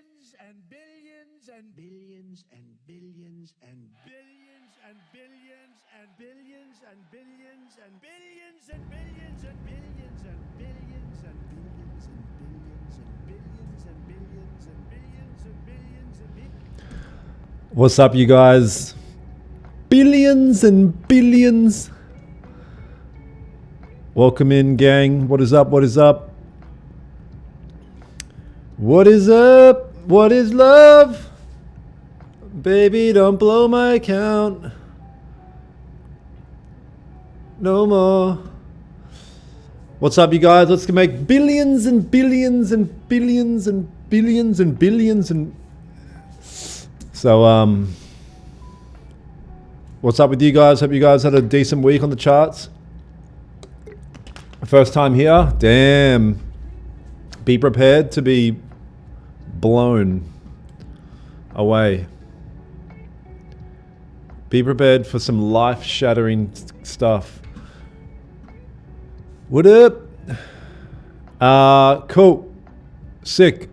billions and billions and billions and billions and billions and billions and billions and billions and billions and billions and billions and billions and billions and billions and billions and billions and billions and billions and billions. What's up, you guys? Billions and billions. Welcome in, gang. What is up? What is up? What is up? What is love? Baby, don't blow my account no more. What's up, you guys? Let's make billions and billions and billions and billions and billions and... So, what's up with you guys? Hope you guys had a decent week on the charts. First time here? Damn. Be prepared to be blown away. Be prepared for some life-shattering stuff. What up? Cool. Sick.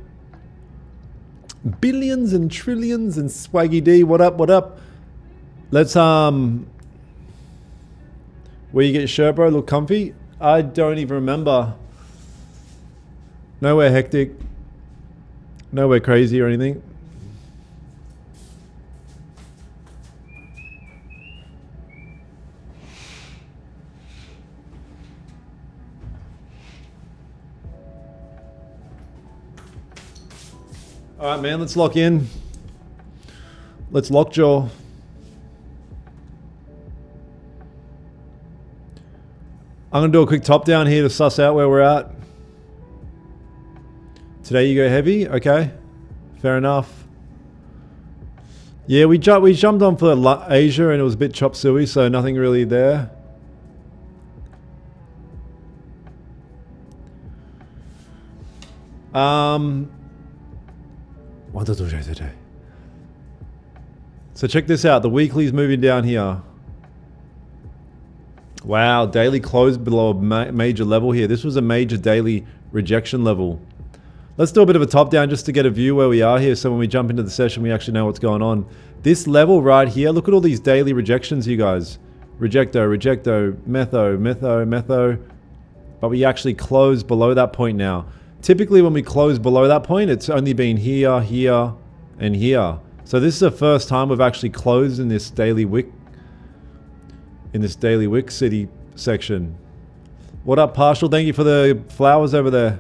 Billions and trillions and Swaggy D. What up? What up? Let's where you get your shirt, bro? Look comfy? I don't even remember. Nowhere hectic. Nowhere crazy or anything. All right, man, let's lock in. Let's lockjaw. I'm going to do a quick top down here to suss out where we're at. Today you go heavy? Okay. Fair enough. Yeah, we jumped on for Asia and it was a bit chop suey, so nothing really there. So check this out. The weekly's moving down here. Wow, daily closed below a major level here. This was a major daily rejection level. Let's do a bit of a top down just to get a view where we are here, so when we jump into the session we actually know what's going on. This level right here, look at all these daily rejections, you guys. Rejecto, rejecto, metho, metho, metho. But we actually close below that point now. Typically when we close below that point, it's only been here, here, and here. So this is the first time we've actually closed in this daily wick, city section. What up, Partial? Thank you for the flowers over there.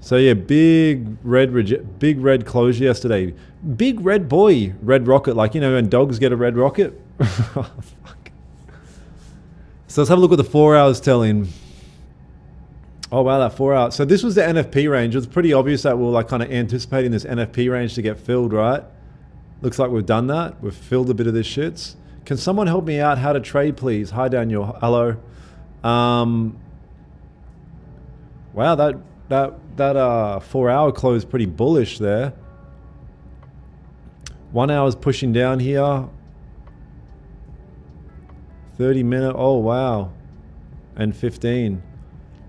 So yeah, big red close yesterday. Big red boy, red rocket, like, you know, when dogs get a red rocket. Oh, fuck. So let's have a look at the 4 hours telling. Oh wow, that 4 hours. So this was the NFP range. It was pretty obvious that we're like kind of anticipating this NFP range to get filled, right? Looks like we've done that. We've filled a bit of this shit. Can someone help me out how to trade, please? Hi, Daniel. Hello. Wow, that 4 hour close pretty bullish there. 1 hour's pushing down here. 30 minute. Oh wow. And 15.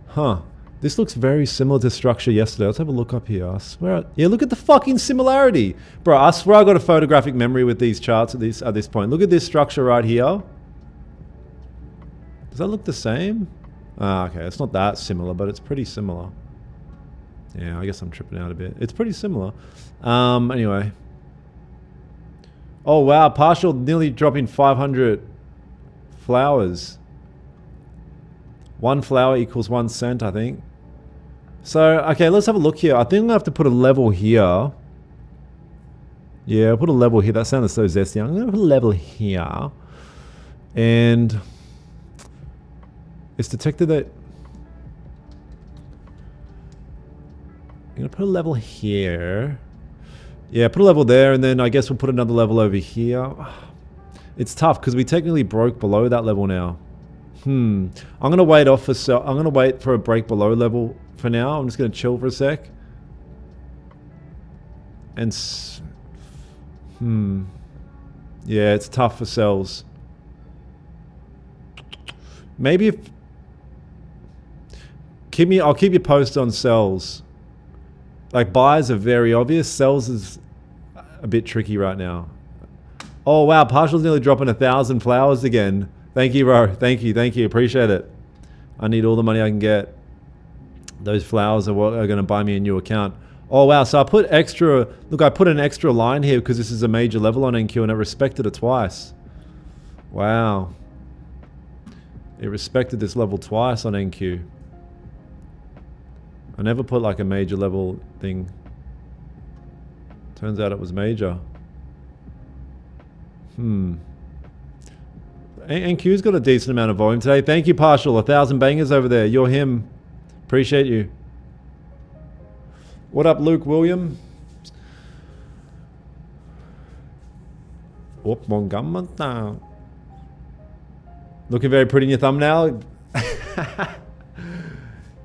Huh. This looks very similar to structure yesterday. Let's have a look up here. I swear. Yeah, look at the fucking similarity. Bro, I swear I got a photographic memory with these charts at this point. Look at this structure right here. Does that look the same? Ah, okay. It's not that similar, but it's pretty similar. Yeah, I guess I'm tripping out a bit. It's pretty similar. Anyway. Oh, wow. Partial nearly dropping 500 flowers. 1 flower equals 1 cent, I think. So, okay, let's have a look here. I think I'm going to have to put a level here. Yeah, I'll put a level here. That sounded so zesty. I'm going to put a level here. And it's detected that... I'm going to put a level here. Yeah, put a level there, and then I guess we'll put another level over here. It's tough because we technically broke below that level now. I'm gonna wait I'm gonna wait for a break below level for now. I'm just gonna chill for a sec. And yeah, it's tough for sells. Maybe if I'll keep you posted on sells Like buys are very obvious. Sells is a bit tricky right now. Oh wow, Partial's nearly dropping 1,000 flowers again. Thank you, bro. Thank you. Appreciate it. I need all the money I can get. Those flowers are what are going to buy me a new account. Oh wow, so I put extra. Look, I put an extra line here because this is a major level on NQ, and it respected it twice. Wow. It respected this level twice on NQ. I never put like a major level thing. Turns out it was major. NQ's got a decent amount of volume today. Thank you, Partial. 1,000 bangers over there. You're him. Appreciate you. What up, Luke William? Looking very pretty in your thumbnail.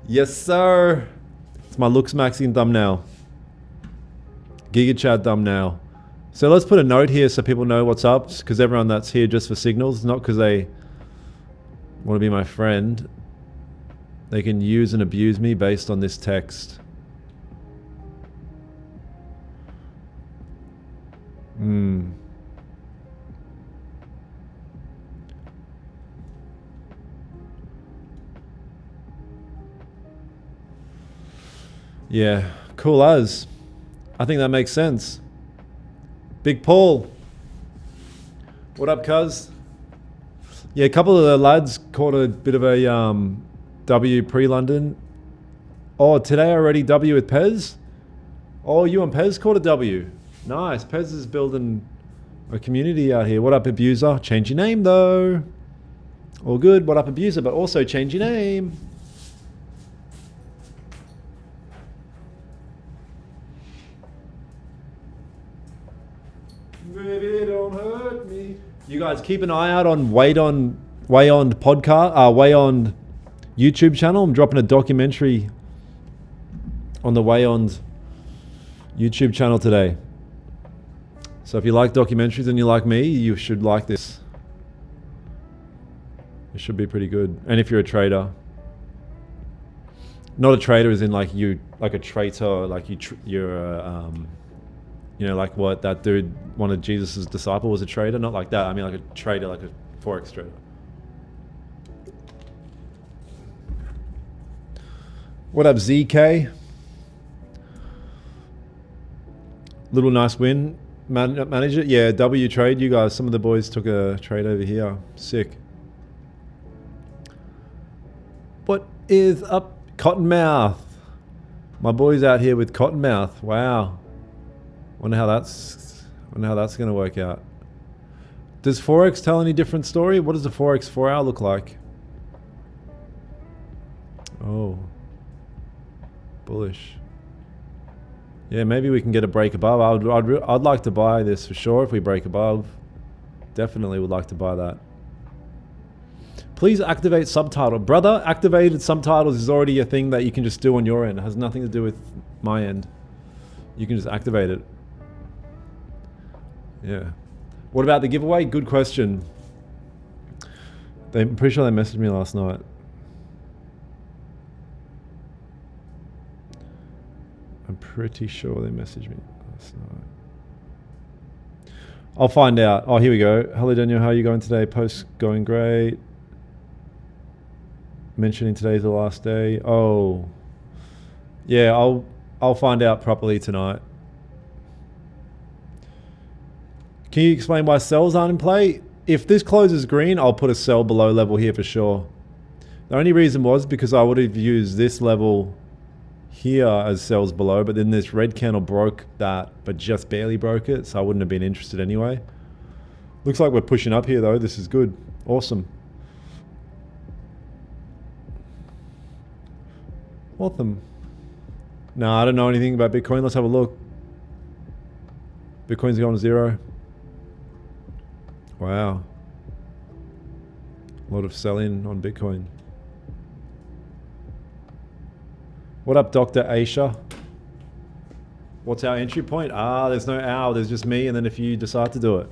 Yes, sir. It's my Looks Maxing thumbnail. Giga Chat thumbnail. So let's put a note here so people know what's up, because everyone that's here just for signals, not because they want to be my friend. They can use and abuse me based on this text. Yeah, cool as. I think that makes sense. Big Paul. What up, cuz? Yeah, a couple of the lads caught a bit of a W pre-London. Oh, today already W with Pez? Oh, you and Pez caught a W. Nice. Pez is building a community out here. What up, Abuser? Change your name, though. All good. What up, Abuser? But also change your name. Baby, don't hurt me. You guys keep an eye out on Wayond podcast, Wayond YouTube channel. I'm dropping a documentary on the Wayond YouTube channel today. So if you like documentaries and you like me, you should like this. It should be pretty good. And if you're a trader, not a trader as in like you, like a traitor, like you're you know, like what that dude, one of Jesus's disciples was a trader. Not like that. I mean like a trader, like a Forex trader. What up, ZK? Little nice win. Manager, yeah, W trade. You guys, some of the boys took a trade over here. Sick. What is up, Cottonmouth? My boy's out here with Cottonmouth. Wow. Wonder how that's going to work out. Does Forex tell any different story? What does the Forex 4 hour look like? Oh, bullish. Yeah, maybe we can get a break above. I'd like to buy this for sure if we break above. Definitely would like to buy that. Please activate subtitle. Brother, activated subtitles is already a thing that you can just do on your end. It has nothing to do with my end. You can just activate it. Yeah. What about the giveaway? Good question. I'm pretty sure they messaged me last night. I'm pretty sure they messaged me last night. I'll find out. Oh, here we go. Hello, Daniel. How are you going today? Post going great. Mentioning today's the last day. Oh, yeah. I'll find out properly tonight. Can you explain why sells aren't in play? If this closes green, I'll put a sell below level here for sure. The only reason was because I would have used this level here as sells below, but then this red candle broke that, but just barely broke it, so I wouldn't have been interested anyway. Looks like we're pushing up here though. This is good. Awesome. Awesome. No, I don't know anything about Bitcoin. Let's have a look. Bitcoin's going to zero. Wow. A lot of selling on Bitcoin. What up, Dr. Aisha? What's our entry point? Ah, there's no owl. There's just me, and then if you decide to do it.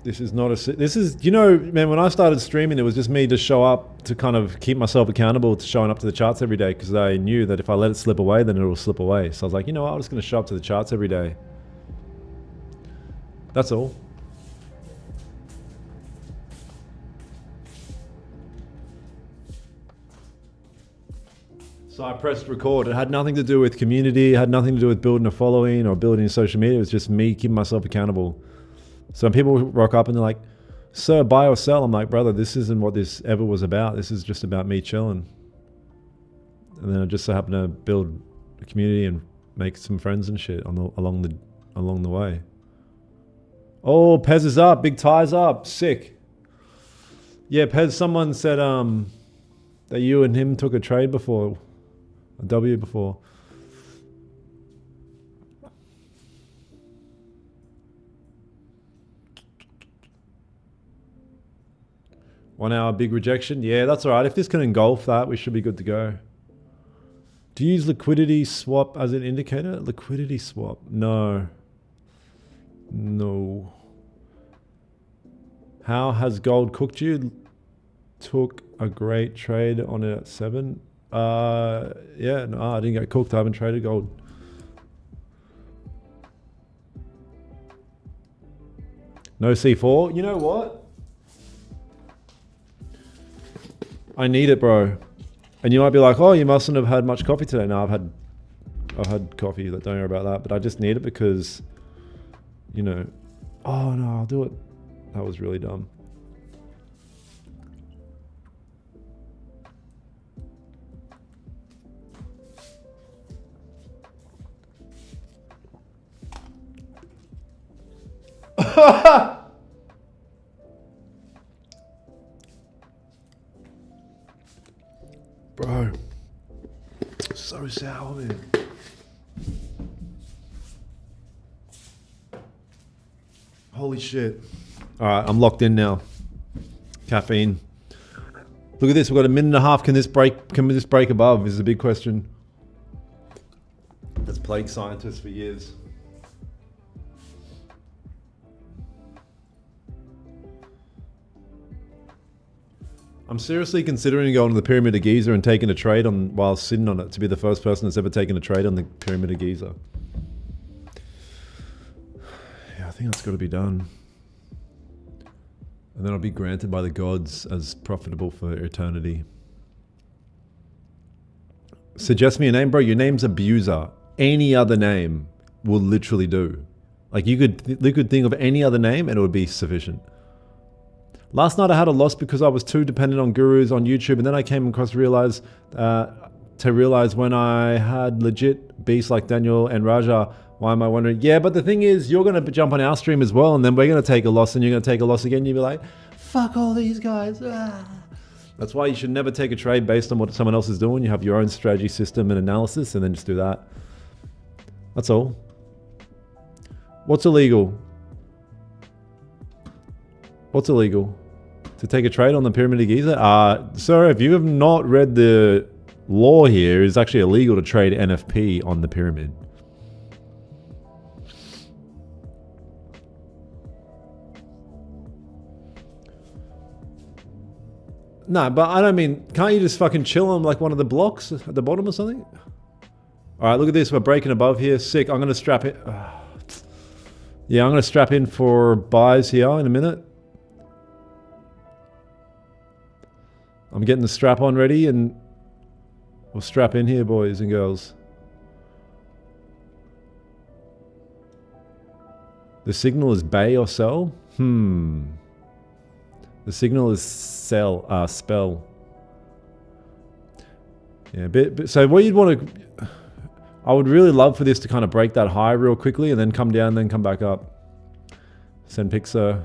This is not a. This is, you know, man. When I started streaming, it was just me to show up to kind of keep myself accountable to showing up to the charts every day, because I knew that if I let it slip away, then it will slip away. So I was like, you know what? I'm just going to show up to the charts every day. That's all. So I pressed record. It had nothing to do with community. It had nothing to do with building a following or building social media. It was just me keeping myself accountable. So when people rock up and they're like, sir, buy or sell, I'm like, brother, this isn't what this ever was about. This is just about me chilling. And then I just so happen to build a community and make some friends and shit along the way. Oh, Pez is up. Big Tie's up. Sick. Yeah, Pez, someone said that you and him took a trade before. A W before. One hour big rejection. Yeah, that's all right. If this can engulf that, we should be good to go. Do you use liquidity swap as an indicator? Liquidity swap? No. No. How has gold cooked you? Took a great trade on it at 7. Yeah, no, I didn't get cooked. I haven't traded gold. No C4. You know what? I need it, bro. And you might be like, oh, you mustn't have had much coffee today. No, I've had coffee. Don't worry about that. But I just need it because, you know, oh no, I'll do it. That was really dumb. Bro, so sour, man. Holy shit. All right, I'm locked in now. Caffeine. Look at this. We've got a minute and a half. Can this break above? Is a big question. That's plagued scientists for years. I'm seriously considering going to the Pyramid of Giza and taking a trade on while sitting on it to be the first person that's ever taken a trade on the Pyramid of Giza. Yeah, I think that's got to be done. And then I'll be granted by the gods as profitable for eternity. Suggest me a name, bro. Your name's Abuser. Any other name will literally do. Like you could think of any other name and it would be sufficient. Last night I had a loss because I was too dependent on gurus on YouTube, and then I came across to realize when I had legit beasts like Daniel and Raja, why am I wondering? Yeah, but the thing is, you're going to jump on our stream as well, and then we're going to take a loss, and you're going to take a loss again. You'll be like, fuck all these guys. Ah. That's why you should never take a trade based on what someone else is doing. You have your own strategy, system, and analysis, and then just do that. That's all. What's illegal? What's illegal? To take a trade on the Pyramid of Giza? Sir, if you have not read the law here, it's actually illegal to trade NFP on the pyramid. No, but I don't mean, can't you just fucking chill on like one of the blocks at the bottom or something? All right, look at this. We're breaking above here. Sick. I'm going to strap it. Yeah, I'm going to strap in for buys here in a minute. I'm getting the strap on ready and we'll strap in here, boys and girls. The signal is bay or sell? The signal is sell, spell. Yeah, so what you'd want to... I would really love for this to kind of break that high real quickly and then come down and then come back up. Send Pixar.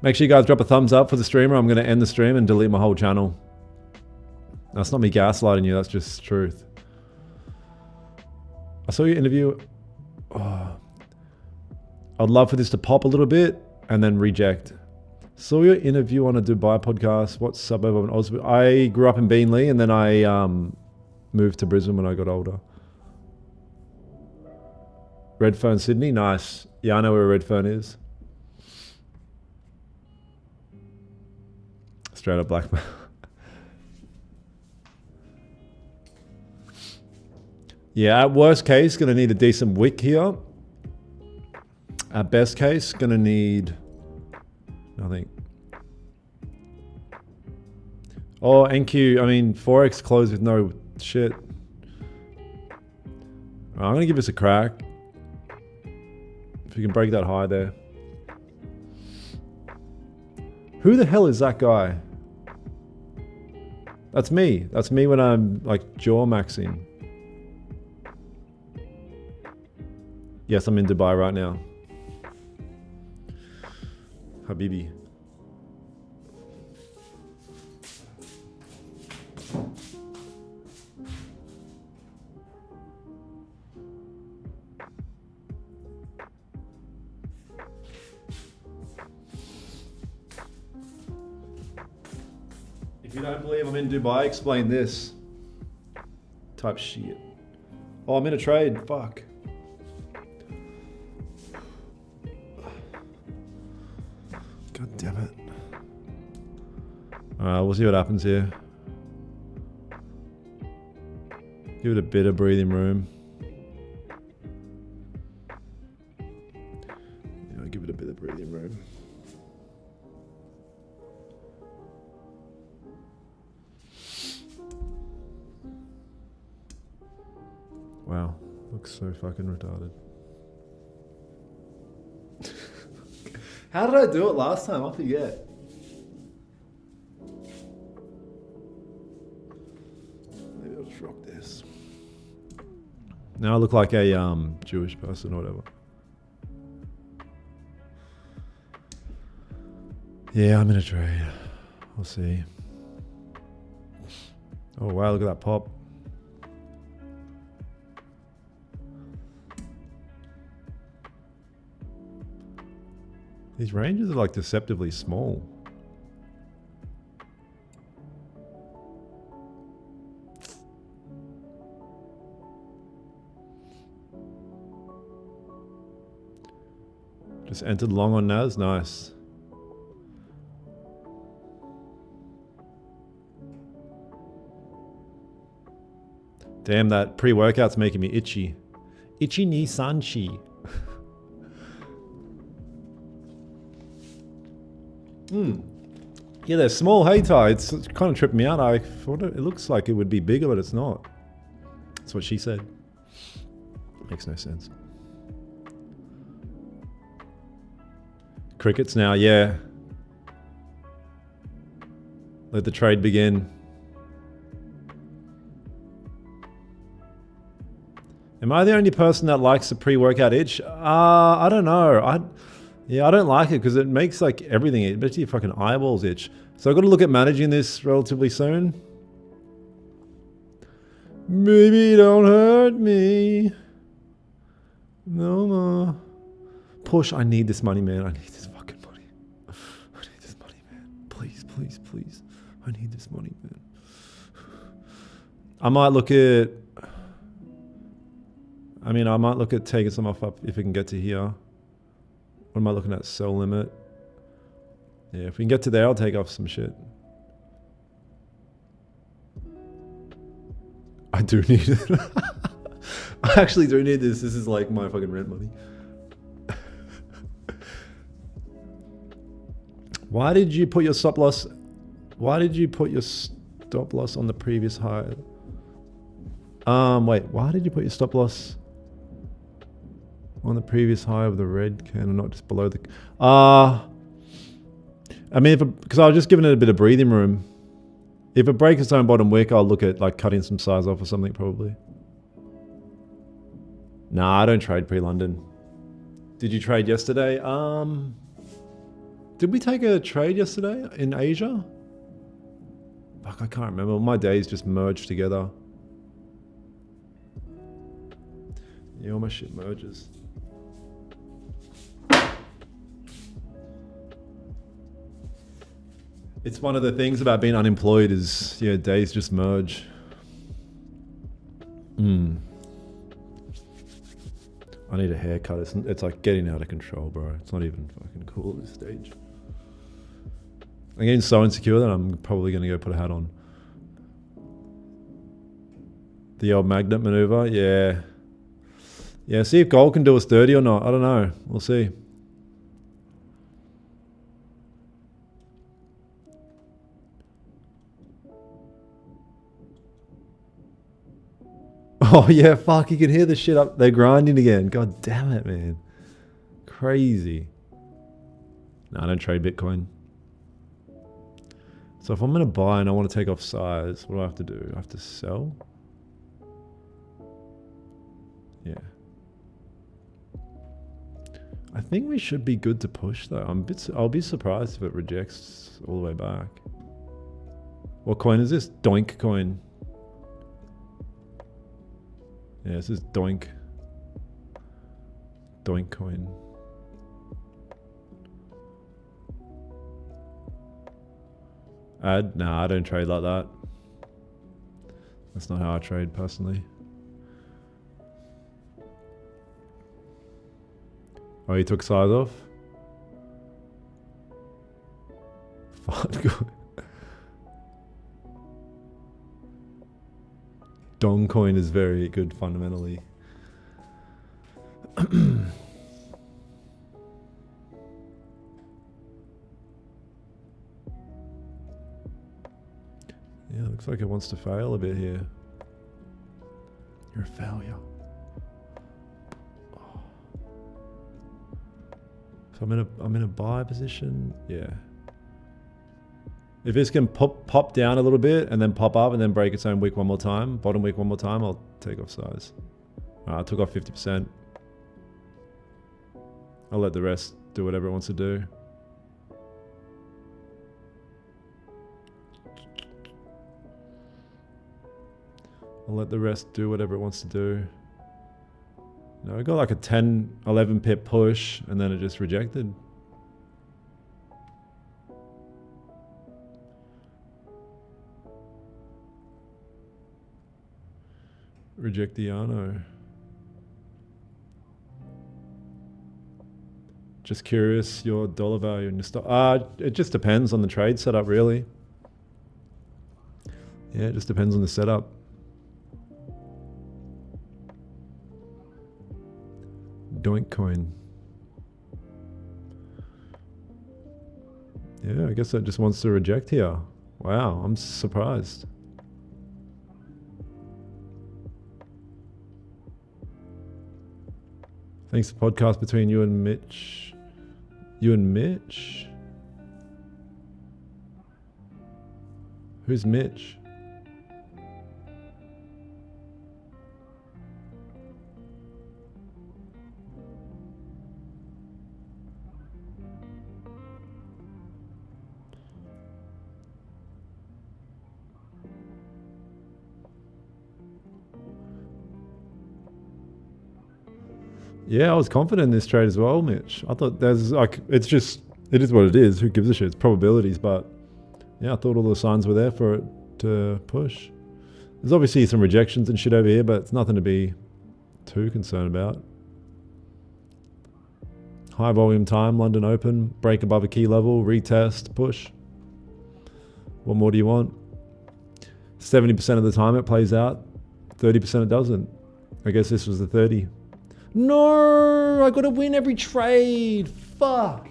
Make sure you guys drop a thumbs up for the streamer. I'm going to end the stream and delete my whole channel. That's not me gaslighting you. That's just truth. I saw your interview. Oh, I'd love for this to pop a little bit and then reject. Saw your interview on a Dubai podcast. What suburb of an Oz? I grew up in Beenleigh and then I moved to Brisbane when I got older. Redfern, Sydney, nice. Yeah, I know where Redfern is. Straight up blackmail. Yeah, at worst case, gonna need a decent wick here. At best case, gonna need nothing. Oh, NQ, I mean, Forex closed with no shit. I'm gonna give this a crack. If you can break that high there. Who the hell is that guy? That's me. That's me when I'm like jaw maxing. Yes, I'm in Dubai right now. Habibi. If you don't believe I'm in Dubai, explain this. Type shit. Oh, I'm in a trade. Fuck. God damn it. Alright, we'll see what happens here. Give it a bit of breathing room. Yeah, give it a bit of breathing room. Wow, looks so fucking retarded. How did I do it last time? I forget. Maybe I'll just rock this. Now I look like a Jewish person or whatever. Yeah, I'm in a trade. We'll see. Oh wow, look at that pop. These ranges are like deceptively small. Just entered long on NAS, nice. Damn, that pre-workout's making me itchy. Itchy ni sanchi. Yeah, they're small, hey Ty. It's kind of tripped me out. I thought it looks like it would be bigger, but it's not. That's what she said. Makes no sense. Crickets now, yeah. Let the trade begin. Am I the only person that likes the pre-workout itch? I don't know. Yeah, I don't like it because it makes like everything, it makes your fucking eyeballs itch. So I've got to look at managing this relatively soon. Baby, don't hurt me. No more. Push, I need this money, man. I need this fucking money. I need this money, man. Please, please, please. I need this money, man. I might look at taking some off up if we can get to here. What am I looking at? Sell limit. Yeah, if we can get to there, I'll take off some shit. I do need it. I actually do need this. This is like my fucking rent money. Why did you put your stop loss? Why did you put your stop loss on the previous high? Wait, why did you put your stop loss on the previous high of the red candle, not just below the... I mean, because I was just giving it a bit of breathing room. If it breaks its own bottom wick, I'll look at like cutting some size off or something probably. Nah, I don't trade pre-London. Did you trade yesterday? Did we take a trade yesterday in Asia? Fuck, I can't remember. My days just merged together. Yeah, all my shit merges. It's one of the things about being unemployed is, yeah, days just merge. Mm. I need a haircut. It's like getting out of control, bro. It's not even fucking cool at this stage. I'm getting so insecure that I'm probably going to go put a hat on. The old magnet maneuver, yeah. Yeah, see if gold can do us dirty or not. I don't know. We'll see. Oh, yeah, fuck. You can hear the shit up. They're grinding again. God damn it, man. Crazy. No, I don't trade Bitcoin. So if I'm going to buy and I want to take off size, what do I have to do? I have to sell? Yeah. I think we should be good to push though. I'll be surprised if it rejects all the way back. What coin is this? Doink coin. Yeah, this is Doink. Doink coin. Nah, I don't trade like that. That's not how I trade personally. Oh, you took size off? Fuck. Dong coin is very good fundamentally. Yeah, looks like it wants to fail a bit here. You're a failure. Oh. So I'm in a buy position. Yeah. If this can pop down a little bit and then pop up and then break its own wick one more time, bottom wick one more time, I'll take off size. I took off 50%. I'll let the rest do whatever it wants to do. I'll let the rest do whatever it wants to do. I got like a 10, 11 pip push and then it just rejected. Reject the Yano. Just curious, your dollar value and your stock. It just depends on the trade setup, really. Yeah, it just depends on the setup. Doink coin. Yeah, I guess it just wants to reject here. Wow, I'm surprised. Thanks for the podcast between you and Mitch. You and Mitch? Who's Mitch? Yeah, I was confident in this trade as well, Mitch. I thought there's like, it is what it is. Who gives a shit? It's probabilities, but yeah, I thought all the signs were there for it to push. There's obviously some rejections and shit over here, but it's nothing to be too concerned about. High volume time, London Open, break above a key level, retest, push. What more do you want? 70% of the time it plays out, 30% it doesn't. I guess this was the 30. No, I gotta win every trade. Fuck.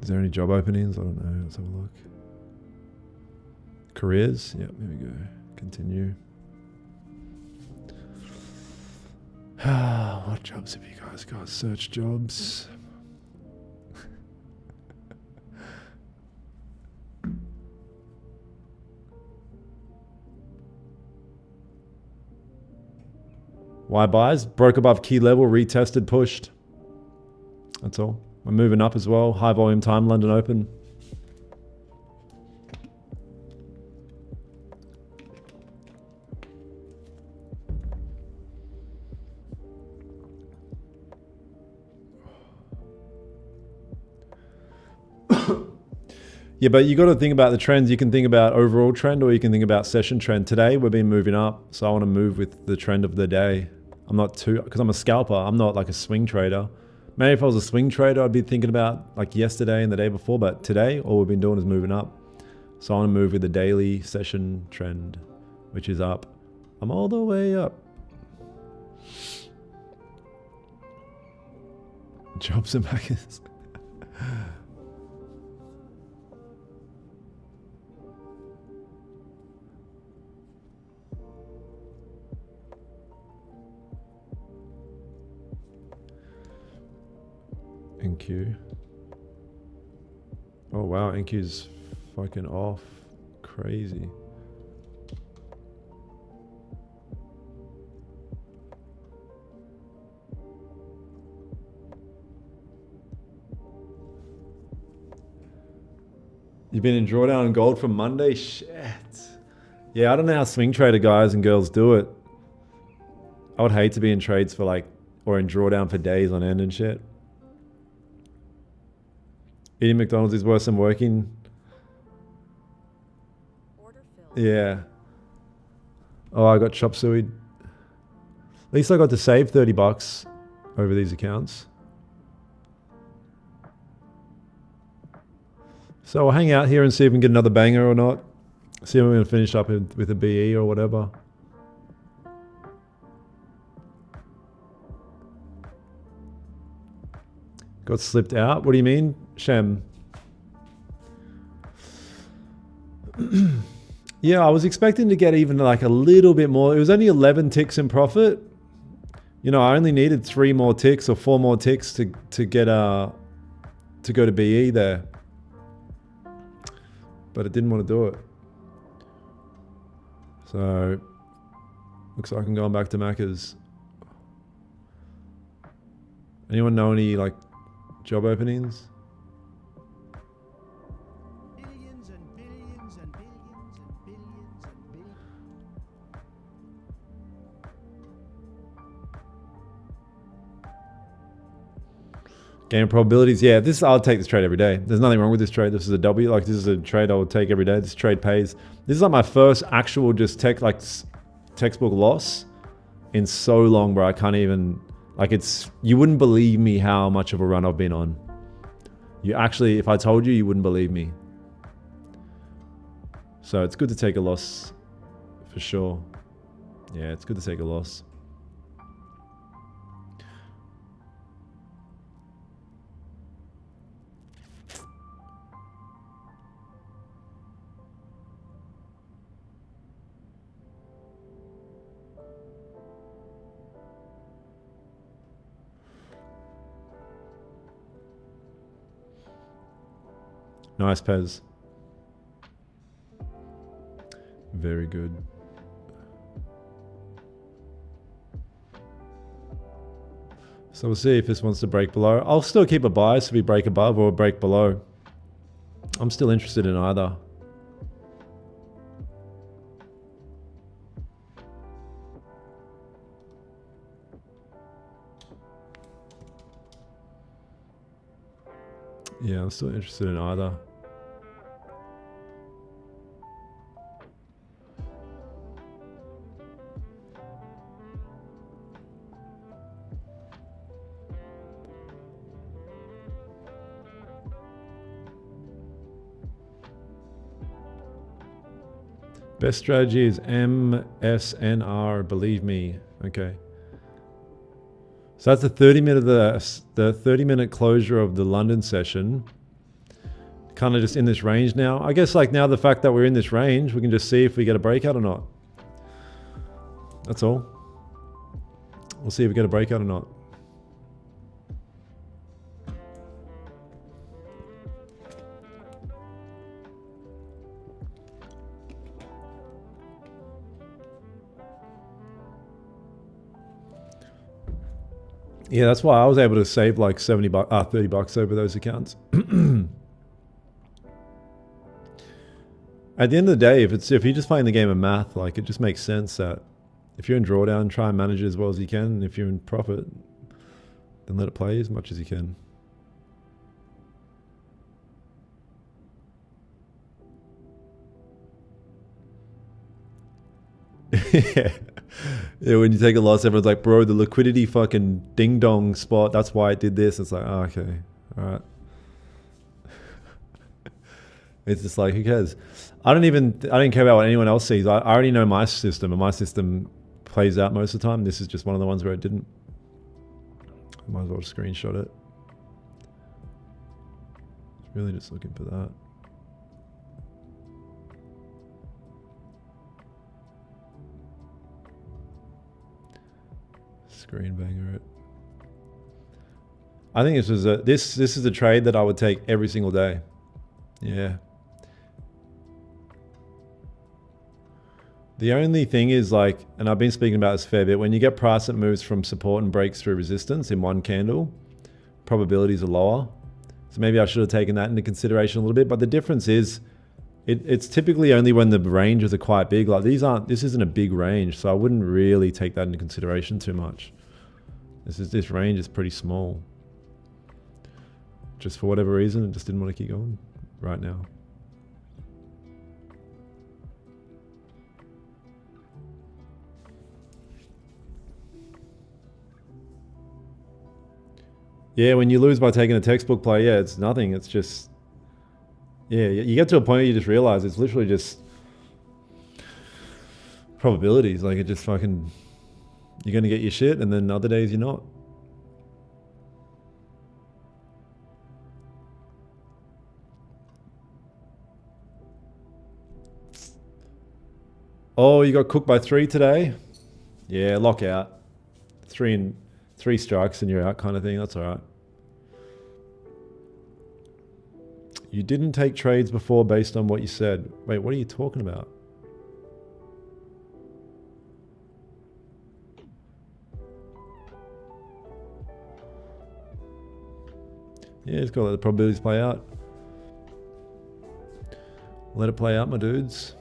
Is there any job openings? I don't know. Let's have a look. Careers? Yep, here we go. Continue. What jobs have you guys got? Search jobs. Why buys? Broke above key level, retested, pushed. That's all. We're moving up as well. High volume time, London Open. Yeah, but you got to think about the trends. You can think about overall trend or you can think about session trend. Today we've been moving up, so I want to move with the trend of the day. I'm not too, because I'm a scalper. I'm not like a swing trader. Maybe if I was a swing trader, I'd be thinking about like yesterday and the day before, but today all we've been doing is moving up. So I want to move with the daily session trend, which is up. I'm all the way up. Jobs and backers. NQ. Oh wow, NQ's fucking off. Crazy. You've been in drawdown and gold from Monday? Shit. Yeah, I don't know how swing trader guys and girls do it. I would hate to be in trades for like, or in drawdown for days on end and shit. Eating McDonald's is worse than working. Order filled. Yeah. Oh, I got chop suey. At least I got to save $30 over these accounts. So I'll hang out here and see if we can get another banger or not. See if we're going to finish up with a BE or whatever. Got slipped out? What do you mean, Shem? Yeah, I was expecting to get even like a little bit more. It was only 11 ticks in profit. You know, I only needed 3 more ticks or 4 more ticks to get to go to BE there. But it didn't want to do it. So looks like I'm going back to Macca's. Anyone know any like job openings? Billions and billions and billions and billions and billions. Game probabilities. Yeah, I'll take this trade every day. There's nothing wrong with this trade. This is a W. Like this is a trade I would take every day. This trade pays. This is like my first actual just textbook loss in so long, bro. I can't even, like you wouldn't believe me how much of a run I've been on. You actually, if I told you, you wouldn't believe me. So it's good to take a loss for sure. Yeah, it's good to take a loss. Nice, Pez. Very good. So we'll see if this wants to break below. I'll still keep a bias if we break above or break below. I'm still interested in either. Yeah, I'm still interested in either. Best strategy is MSNR, believe me. Okay. So that's the 30-minute the 30-minute closure of the London session. Kind of just in this range now. I guess like now the fact that we're in this range, we can just see if we get a breakout or not. That's all. We'll see if we get a breakout or not. Yeah, that's why I was able to save like $30 over those accounts. At the end of the day, if you're just playing the game of math, like it just makes sense that if you're in drawdown, try and manage it as well as you can. And if you're in profit, then let it play as much as you can. Yeah. Yeah, when you take a loss, everyone's like, bro, the liquidity fucking ding dong spot, that's why it did this. It's like, oh, okay. All right. It's just like, who cares? I don't care about what anyone else sees. I already know my system, and my system plays out most of the time. This is just one of the ones where it didn't. I might as well just screenshot it. Really just looking for that. Screen banger it. I think this is a trade that I would take every single day. Yeah. The only thing is, like, and I've been speaking about this a fair bit, when you get price that moves from support and breaks through resistance in one candle, probabilities are lower. So maybe I should have taken that into consideration a little bit. But the difference is, it's typically only when the ranges are quite big. Like this isn't a big range, so I wouldn't really take that into consideration too much. This range is pretty small. Just for whatever reason, I just didn't want to keep going right now. Yeah, when you lose by taking a textbook play, yeah, it's nothing. It's just, yeah, you get to a point where you just realize it's literally just probabilities. Like, it just fucking, you're going to get your shit, and then other days you're not. Oh, you got cooked by 3 today? Yeah, lockout. 3 strikes and you're out kind of thing. That's all right. You didn't take trades before based on what you said. Wait, what are you talking about? Yeah, just gotta let the probabilities play out. Let it play out, my dudes.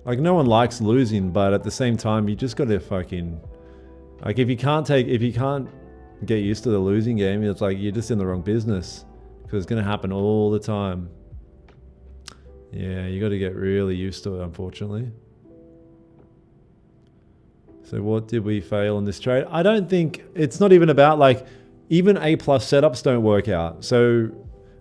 Like, no one likes losing, but at the same time, you just gotta fucking, like, if you can't get used to the losing game, it's like you're just in the wrong business, because it's gonna happen all the time. Yeah, you got to get really used to it, unfortunately. So what did we fail in this trade? I don't think, it's not even about, like, even A+ setups don't work out. So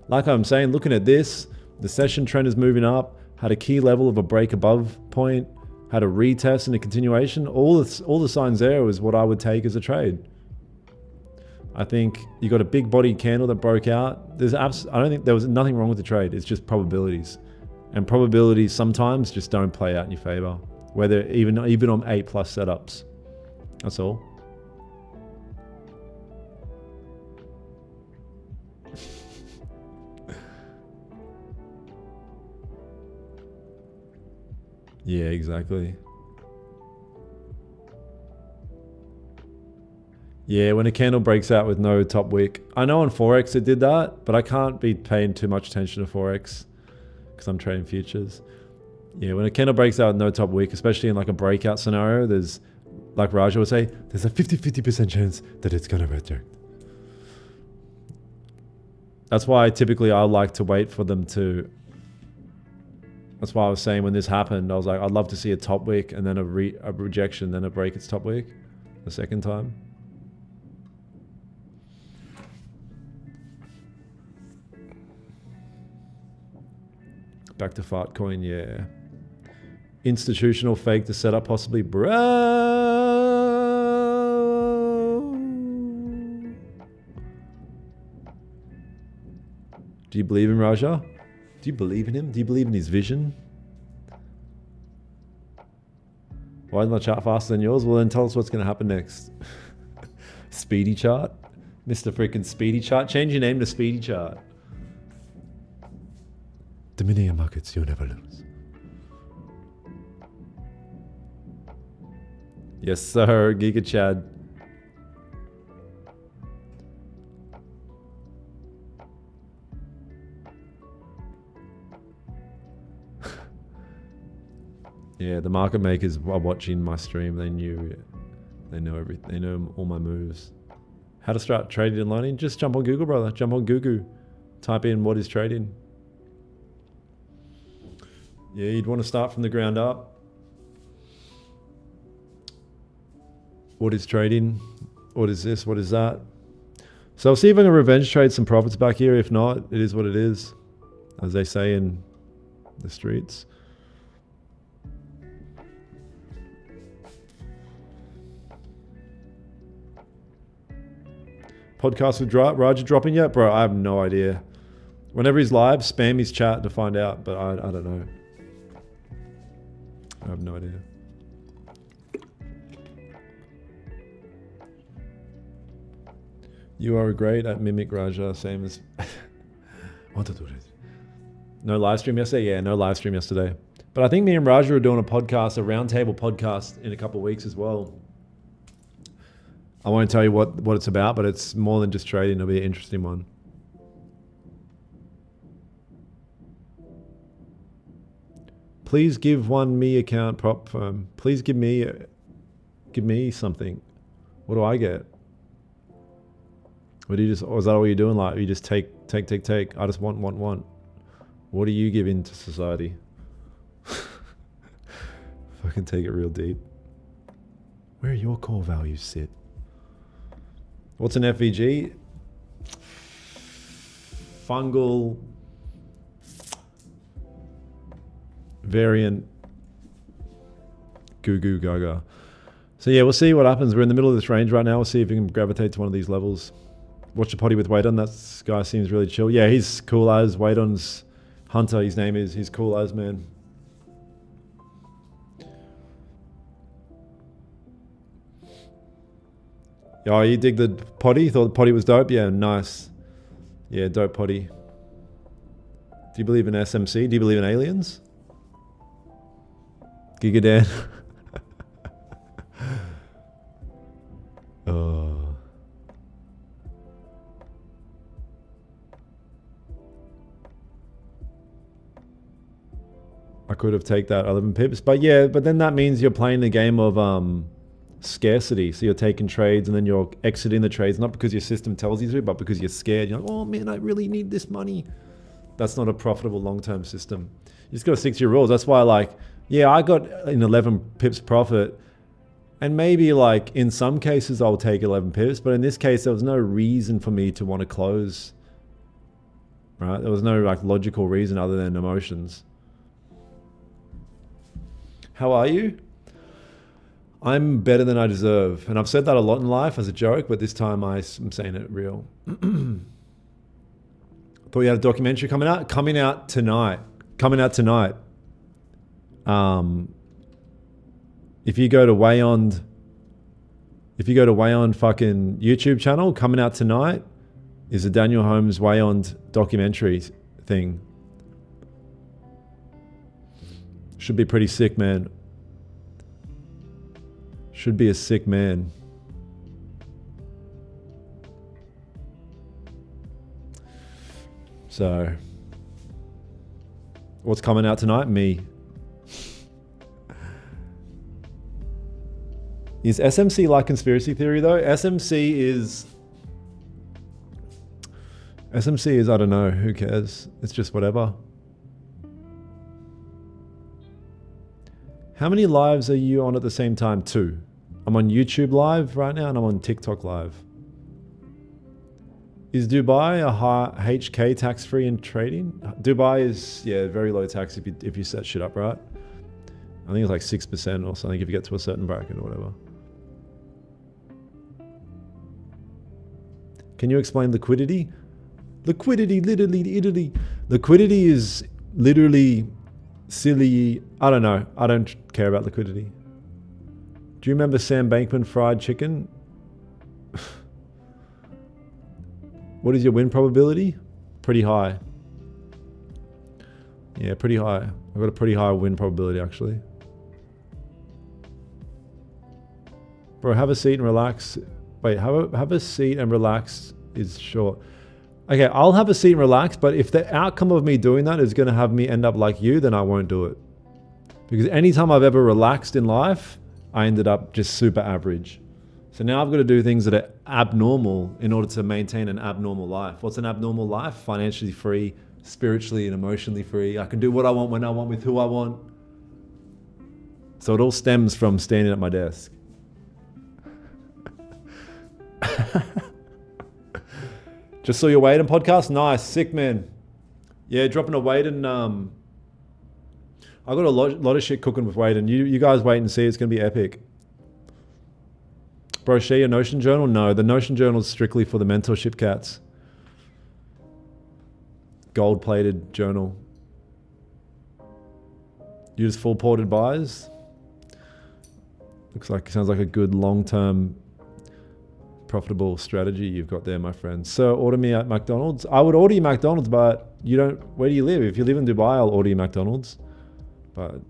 like I'm saying, looking at this, the session trend is moving up, had a key level of a break above point, had a retest and a continuation. All the signs there was what I would take as a trade. I think you got a big body candle that broke out. I don't think there was nothing wrong with the trade. It's just probabilities. And probabilities sometimes just don't play out in your favor. Whether even on A+ setups. That's all. Yeah, exactly. Yeah, when a candle breaks out with no top wick. I know on Forex it did that, but I can't be paying too much attention to Forex because I'm trading futures. Yeah, when a candle breaks out with no top wick, especially in like a breakout scenario, there's, like Raja would say, there's a 50% chance that it's going to reject. That's why I like to wait for them to. That's why I was saying when this happened, I was like, I'd love to see a top wick and then a rejection, then a break its top wick the second time. Back to Fartcoin, yeah. Institutional fake to set up possibly, bro. Do you believe in Raja? Do you believe in him? Do you believe in his vision? Why is my chart faster than yours? Well, then tell us what's going to happen next. Speedy chart? Mr. Freaking Speedy Chart? Change your name to Speedy Chart. Dominion markets, you'll never lose. Yes, sir, Giga Chad. Yeah, the market makers are watching my stream. They knew it. They know everything. They know all my moves. How to start trading and learning? Just jump on Google, brother. Jump on Google. Type in what is trading. Yeah, you'd want to start from the ground up. What is trading? What is this? What is that? So I'll see if I can revenge trade some profits back here. If not, it is what it is, as they say in the streets. Podcast with Raja dropping yet? Bro, I have no idea. Whenever he's live, spam his chat to find out, but I don't know. I have no idea. You are great at mimic, Raja, same as... Want to do this. No live stream yesterday? Yeah, no live stream yesterday. But I think me and Raja are doing a podcast, a roundtable podcast in a couple of weeks as well. I won't tell you what it's about, but it's more than just trading. It'll be an interesting one. Please give one me account prop firm. Please give me something. What do I get? What do you just? Or is that all you're doing? Like you just take. I just want. What do you give into society? Fucking take it real deep. Where your core values sit? What's an FVG? Fungal variant goo goo gaga. So yeah, we'll see what happens. We're in the middle of this range right now. We'll see if we can gravitate to one of these levels. Watch the potty with Waydon. That guy seems really chill. Yeah, he's cool as. Waydon's Hunter, his name is. He's cool as, man. Oh, you dig the potty? Thought the potty was dope? Yeah, nice. Yeah, dope potty. Do you believe in SMC? Do you believe in aliens? Gigadan. Oh. I could have taken that 11 pips, but yeah, but then that means you're playing the game of scarcity. So you're taking trades and then you're exiting the trades, not because your system tells you to, but because you're scared. You're like, oh man, I really need this money. That's not a profitable long-term system. You just got to stick to your rules. That's why, like, yeah, I got an 11 pips profit, and maybe like in some cases I'll take 11 pips, but in this case there was no reason for me to want to close. Right? There was no like logical reason other than emotions. How are you? I'm better than I deserve. And I've said that a lot in life as a joke, but this time I'm saying it real. Thought you had a documentary coming out tonight. If you go to Wayond fucking YouTube channel, coming out tonight is a Daniel Holmes Wayond documentary thing. Should be pretty sick, man. Should be a sick man. So, what's coming out tonight? Me. Is SMC like conspiracy theory though? SMC is, I don't know, who cares? It's just whatever. How many lives are you on at the same time? 2. I'm on YouTube live right now and I'm on TikTok live. Is Dubai a high HK tax free in trading? Dubai is, yeah, very low tax if you set shit up right. I think it's like 6% or something if you get to a certain bracket or whatever. Can you explain liquidity? Liquidity is literally silly. I don't know. I don't care about liquidity. Do you remember Sam Bankman fried chicken? What is your win probability? Pretty high. Yeah, pretty high. I've got a pretty high win probability actually. Bro, have a seat and relax. Wait, have a seat and relax is short. Okay, I'll have a seat and relax, but if the outcome of me doing that is going to have me end up like you, then I won't do it. Because anytime I've ever relaxed in life, I ended up just super average. So now I've got to do things that are abnormal in order to maintain an abnormal life. What's an abnormal life? Financially free, spiritually and emotionally free. I can do what I want, when I want, with who I want. So it all stems from standing at my desk. Just saw your Wayden podcast. Nice, sick man. Yeah, dropping a Wayden. I got a lot of shit cooking with Wayden. You guys wait and see. It's gonna be epic. Bro, share your Notion journal? No, the Notion journal is strictly for the mentorship cats. Gold-plated journal. You just full ported buys? Sounds like a good long-term profitable strategy you've got there, my friend. So order me at McDonald's. I would order you McDonald's, but you don't. Where do you live? If you live in Dubai, I'll order you McDonald's. But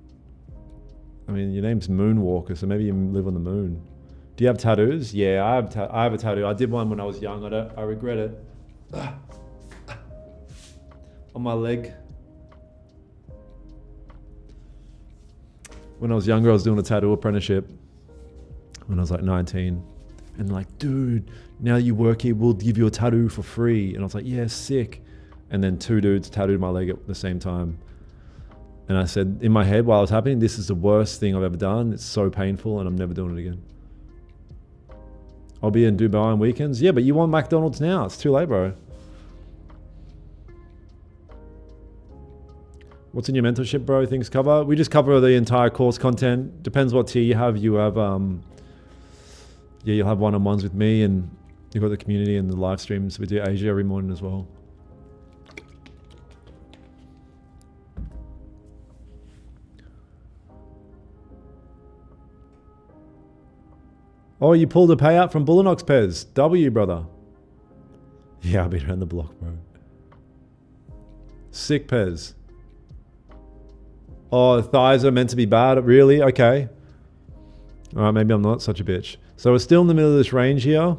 I mean, your name's Moonwalker, so maybe you live on the moon. Do you have tattoos? Yeah, I have a tattoo. I did one when I was young. I regret it. On my leg. When I was younger, I was doing a tattoo apprenticeship. When I was like 19. And like, dude, now that you work here, we'll give you a tattoo for free. And I was like, yeah, sick. And then 2 dudes tattooed my leg at the same time. And I said, in my head, while it was happening, this is the worst thing I've ever done. It's so painful and I'm never doing it again. I'll be in Dubai on weekends. Yeah, but you want McDonald's now. It's too late, bro. What's in your mentorship, bro? Things cover? We just cover the entire course content. Depends what tier you have. You have, you'll have one-on-ones with me, and you've got the community and the live streams. We do Asia every morning as well. Oh, you pulled a payout from Bullinox, Pez. W, brother. Yeah, I've been around the block, bro. Sick, Pez. Oh, thighs are meant to be bad. Really? Okay. All right, maybe I'm not such a bitch. So we're still in the middle of this range here.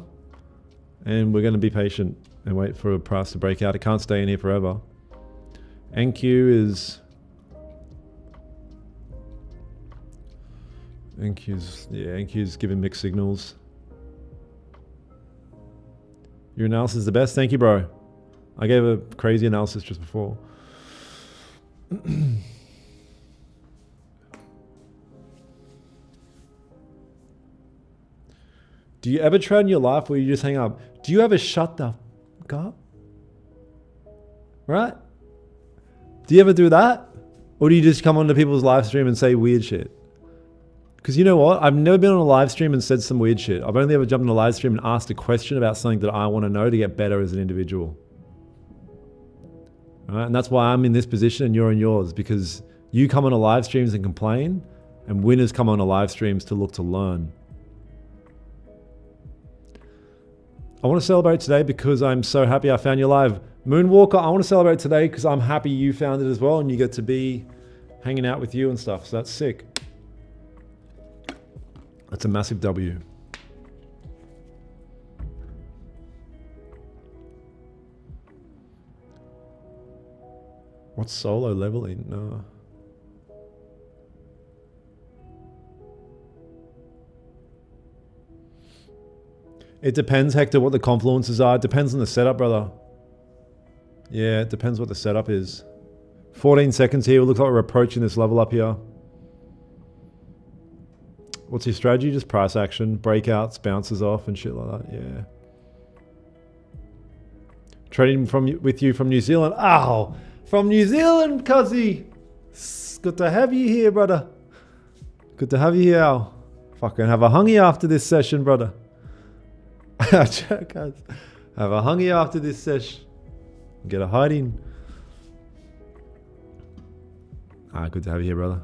And we're going to be patient and wait for a price to break out. It can't stay in here forever. NQ is... NQ's giving mixed signals. Your analysis is the best. Thank you, bro. I gave a crazy analysis just before. Do you ever trade in your life where you just hang up? Do you ever shut the fuck up? Right? Do you ever do that? Or do you just come onto people's live stream and say weird shit? Because you know what? I've never been on a live stream and said some weird shit. I've only ever jumped on a live stream and asked a question about something that I want to know to get better as an individual. All right? And that's why I'm in this position and you're in yours. Because you come on a live streams and complain, and winners come on a live streams to look to learn. I want to celebrate today because I'm so happy I found you live. Moonwalker, I want to celebrate today because I'm happy you found it as well and you get to be hanging out with you and stuff. So that's sick. That's a massive W. What's solo leveling? No. It depends, Hector, what the confluences are. It depends on the setup, brother. Yeah, it depends what the setup is. 14 seconds here. It looks like we're approaching this level up here. What's your strategy? Just price action, breakouts, bounces off and shit like that. Yeah. Trading with you from New Zealand. Ow! From New Zealand, cuzzy! Good to have you here, brother. Good to have you here, Al. Fucking have a hungy after this session, brother. Have a hungy after this session. Get a hiding. Good to have you here, brother.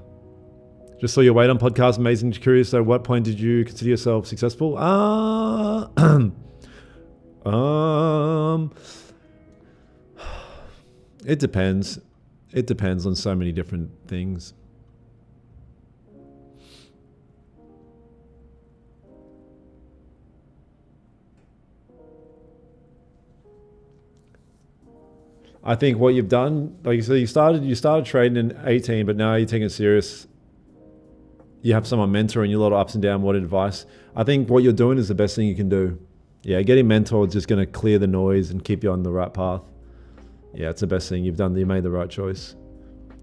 Just saw your weight on podcast. Amazing. Curious. So, what point did you consider yourself successful? It depends. It depends on so many different things. I think what you've done, like you said, you started trading in 18, but now you're taking it serious. You have someone mentoring you, a lot of ups and downs, what advice. I think what you're doing is the best thing you can do. Yeah, getting mentored is just going to clear the noise and keep you on the right path. Yeah, it's the best thing you've done. You made the right choice.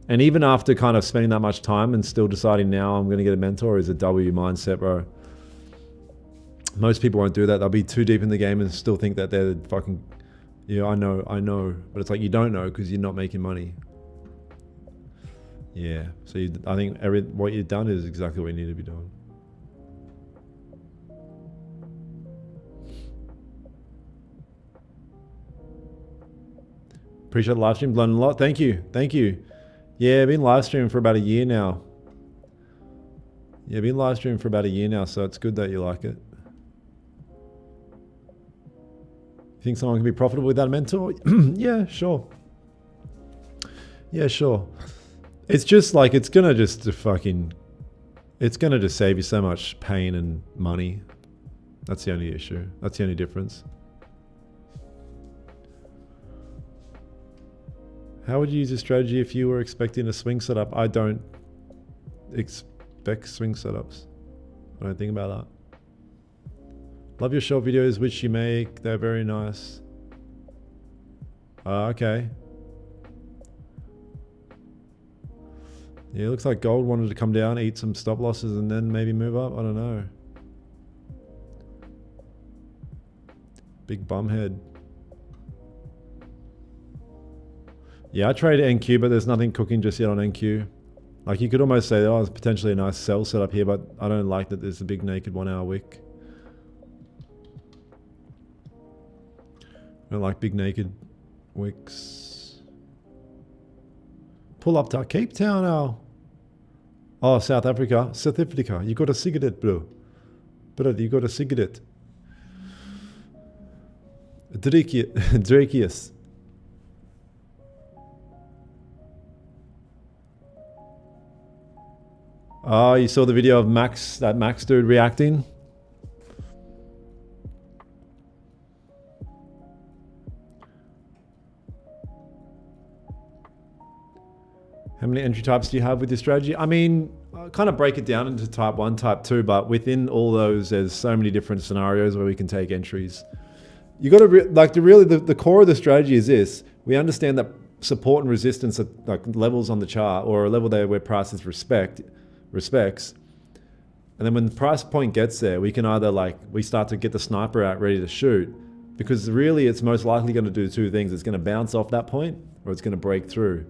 And even after kind of spending that much time and still deciding now I'm going to get a mentor is a W mindset, bro. Most people won't do that. They'll be too deep in the game and still think that they're fucking, yeah, I know. But it's like, you don't know because you're not making money. Yeah. So I think what you've done is exactly what you need to be doing. Appreciate the live stream. Learned a lot. Thank you. Yeah, I've been live streaming for about a year now. So it's good that you like it. You think someone can be profitable without a mentor? Yeah, sure. It's just like, it's gonna just save you so much pain and money. That's the only issue. That's the only difference. How would you use this strategy if you were expecting a swing setup? I don't expect swing setups. I don't think about that. Love your short videos which you make. They're very nice. Okay. Yeah, it looks like gold wanted to come down, eat some stop losses, and then maybe move up. I don't know. Big bum head. Yeah, I trade NQ, but there's nothing cooking just yet on NQ. Like, you could almost say, oh, it's potentially a nice sell setup here, but I don't like that there's a big naked 1 hour wick. I don't like big naked wicks. Pull up to Cape Town now. Oh, South Africa. South Africa. You got a cigarette, bro. You got a cigarette. Drakius. Oh, you saw the video of Max, that Max dude reacting? How many entry types do you have with this strategy? I mean, I kind of break it down into type 1, type 2, but within all those, there's so many different scenarios where we can take entries. You got to, the core of the strategy is this. We understand that support and resistance are like levels on the chart, or a level there where prices respects. And then when the price point gets there, we can either we start to get the sniper out ready to shoot, because really it's most likely going to do two things. It's going to bounce off that point, or it's going to break through.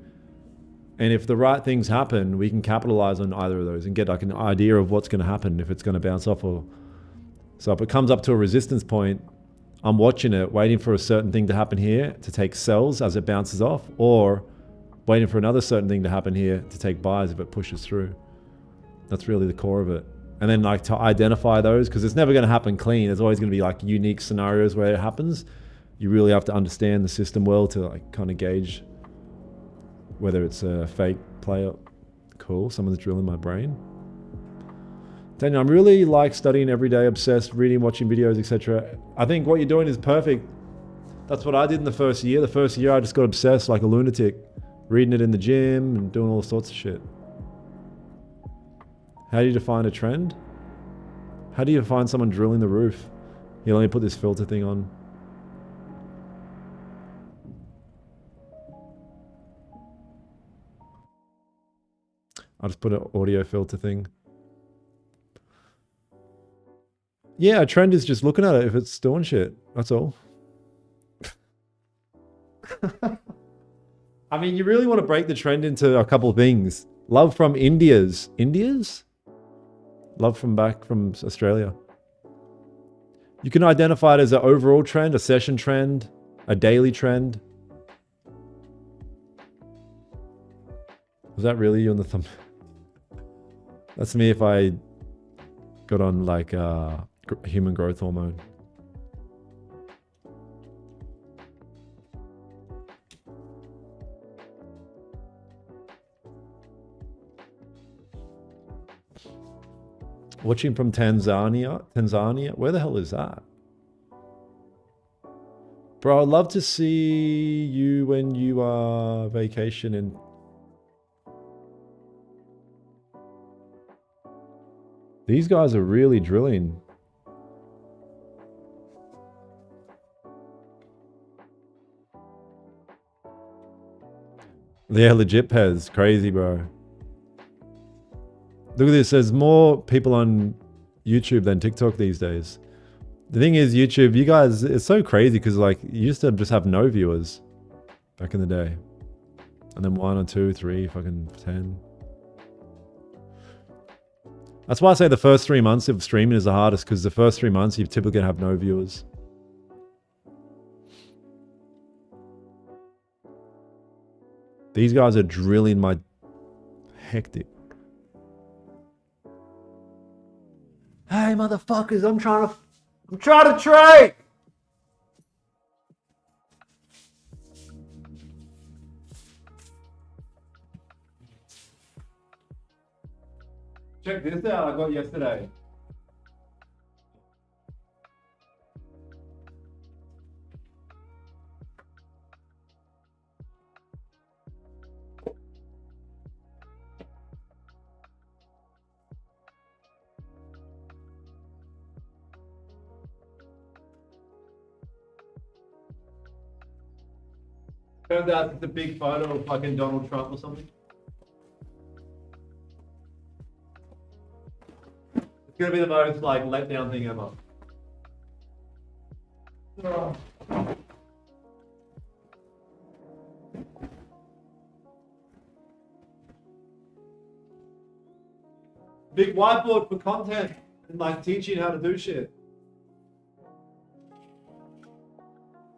And if the right things happen, we can capitalize on either of those and get like an idea of what's going to happen, if it's going to bounce off or... So if it comes up to a resistance point, I'm watching it, waiting for a certain thing to happen here to take sells as it bounces off, or waiting for another certain thing to happen here to take buys if it pushes through. That's really the core of it. And then like to identify those, because it's never going to happen clean. There's always going to be like unique scenarios where it happens. You really have to understand the system well to like kind of gauge whether it's a fake player. Cool, someone's drilling my brain. Daniel, I'm really like studying every day, obsessed, reading, watching videos, etc. I think what you're doing is perfect. That's what I did in the first year. The first year I just got obsessed like a lunatic, reading it in the gym and doing all sorts of shit. How do you define a trend? How do you find someone drilling the roof? You let me put this filter thing on. I'll just put an audio filter thing. Yeah, a trend is just looking at it if it's doing shit. That's all. I mean, you really want to break the trend into a couple of things. Love from India's. Love from back from Australia. You can identify it as an overall trend, a session trend, a daily trend. Was that really you on the thumb? That's me if I got on like human growth hormone. Watching from Tanzania? Where the hell is that? Bro, I'd love to see you when you are vacationing. These guys are really drilling. Yeah, legit Pez. Crazy, bro. Look at this. There's more people on YouTube than TikTok these days. The thing is, YouTube, you guys, it's so crazy because like you used to just have no viewers back in the day. And then 1 or 2, 3, fucking 10. That's why I say the first 3 months of streaming is the hardest, because the first 3 months you're typically gonna have no viewers. These guys are drilling my hectic. Hey motherfuckers, I'm trying to trade! Check this out, I got yesterday. Turned out it's a big photo of fucking Donald Trump or something. It's gonna be the most like letdown thing ever. Big whiteboard for content and like teaching how to do shit.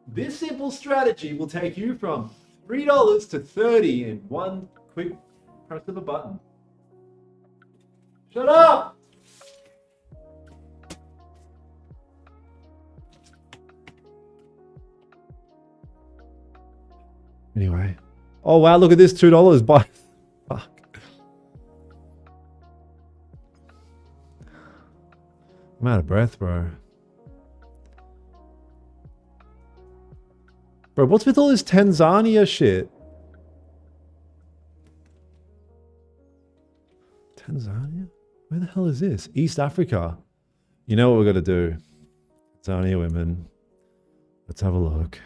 This simple strategy will take you from $3 to 30 in one quick press of a button. Shut up! Anyway. Oh wow, look at this, $2 buy. Fuck. I'm out of breath, bro. Bro, what's with all this Tanzania shit? Tanzania? Where the hell is this? East Africa. You know what we're gonna do? Tanzania women. Let's have a look.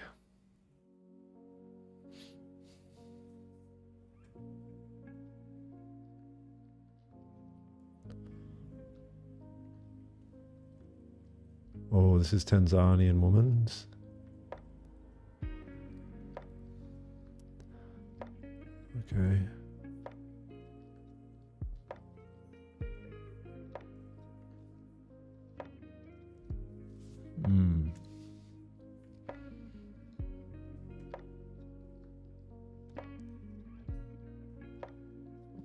Oh, this is Tanzanian woman's. Okay.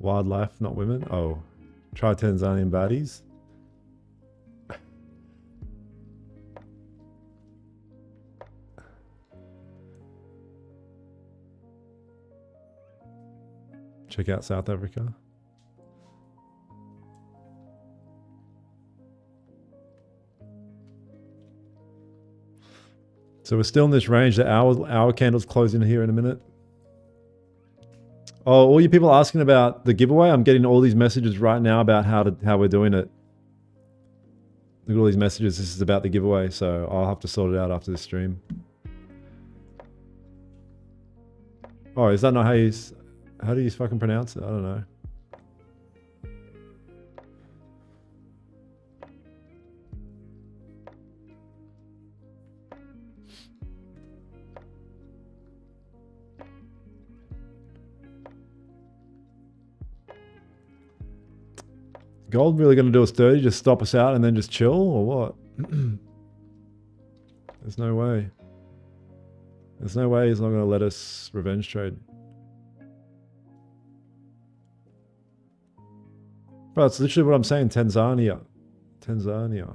Wildlife, not women. Oh, try Tanzanian baddies. Check out South Africa. So we're still in this range. The hour candle's closing here in a minute. Oh, all you people asking about the giveaway. I'm getting all these messages right now about how we're doing it. Look at all these messages. This is about the giveaway, so I'll have to sort it out after the stream. Oh, is that not how you... How do you fucking pronounce it? I don't know. Gold really going to do us dirty? Just stop us out and then just chill? Or what? There's no way. There's no way he's not going to let us revenge trade. Bro, that's literally what I'm saying. Tanzania. Tanzania.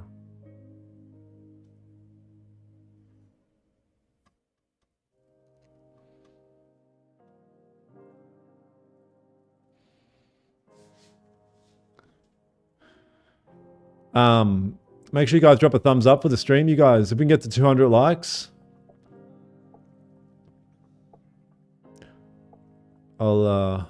Make sure you guys drop a thumbs up for the stream, you guys. If we can get to 200 likes, I'll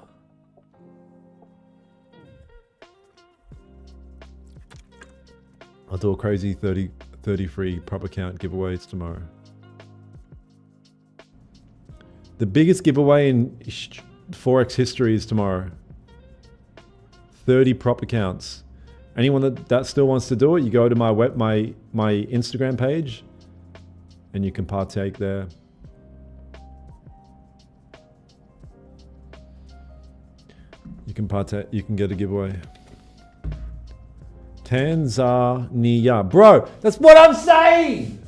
do a crazy 30 free prop account giveaways tomorrow. The biggest giveaway in Forex history is tomorrow. 30 prop accounts. Anyone that still wants to do it, you go to my Instagram page and you can partake there. You can get a giveaway. Tanzania. Bro, that's what I'm saying!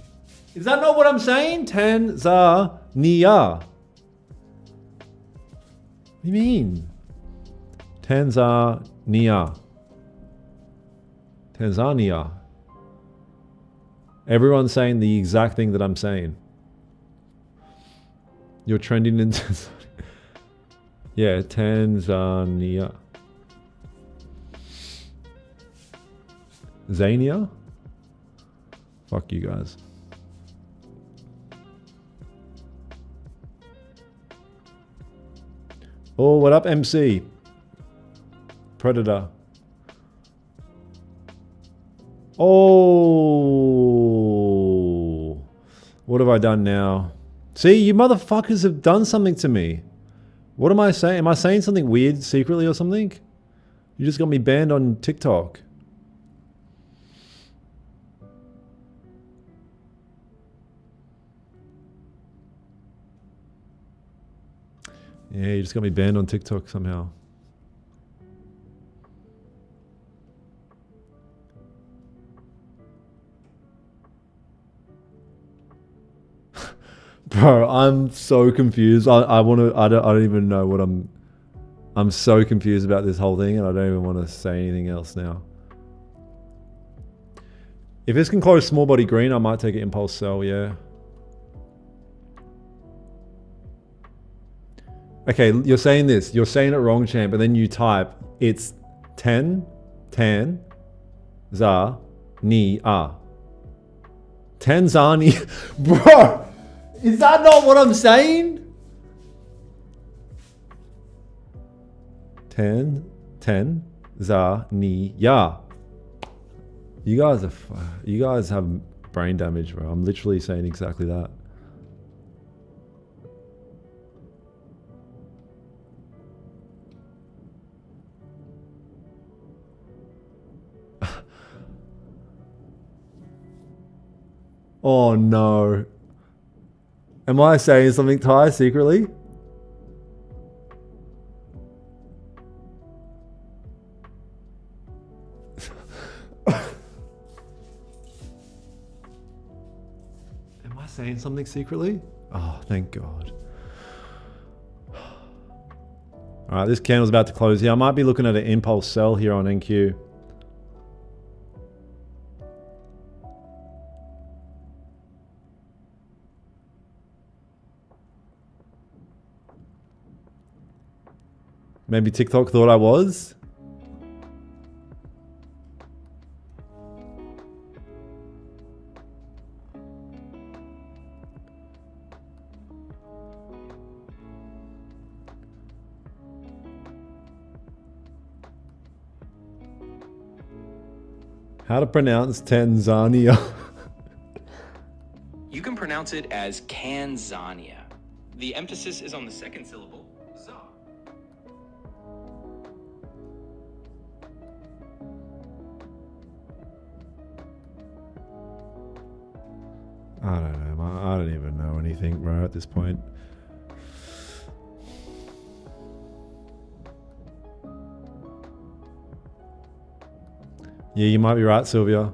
Is that not what I'm saying? Tanzania. What do you mean? Tanzania. Tanzania. Everyone's saying the exact thing that I'm saying. You're trending in Tanzania. Yeah, Tanzania. Zania? Fuck you guys. Oh, what up, MC? Predator. Oh, what have I done now? See, you motherfuckers have done something to me. What am I saying? Am I saying something weird secretly or something? You just got me banned on TikTok. Yeah, you just got me banned on TikTok somehow. Bro, I'm so confused. I don't even know what I'm so confused about this whole thing, and I don't even want to say anything else now. If this can close small body green, I might take an impulse sell, yeah. Okay, you're saying this. You're saying it wrong, champ, and then you type, it's Tanzania. Tanzania. Bro! Is that not what I'm saying? Tanzania. You guys have brain damage, bro. I'm literally saying exactly that. Oh no. Am I saying something, Ty, secretly? Am I saying something secretly? Oh, thank God. Alright, this candle's about to close here. I might be looking at an impulse sell here on NQ. Maybe TikTok thought I was. How to pronounce Tanzania? You can pronounce it as Kanzania. The emphasis is on the second syllable. I don't know. I don't even know anything, bro, at this point. Yeah, you might be right, Sylvia.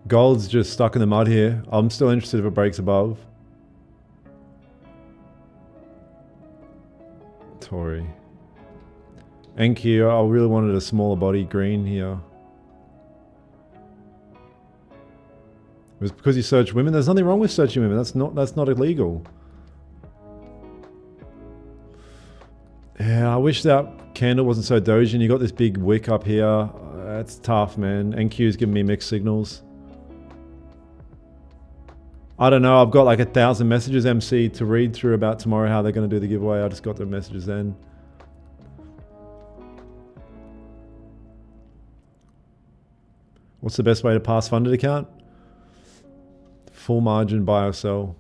Gold's just stuck in the mud here. I'm still interested if it breaks above. Tory. NQ, I really wanted a smaller body green here. It was because you search women. There's nothing wrong with searching women. That's not illegal. Yeah, I wish that candle wasn't so doji and you got this big wick up here. That's tough, man. NQ's giving me mixed signals. I don't know. I've got like 1,000 messages, MC, to read through about tomorrow how they're going to do the giveaway. I just got the messages then. What's the best way to pass funded account? Full margin, buy or sell.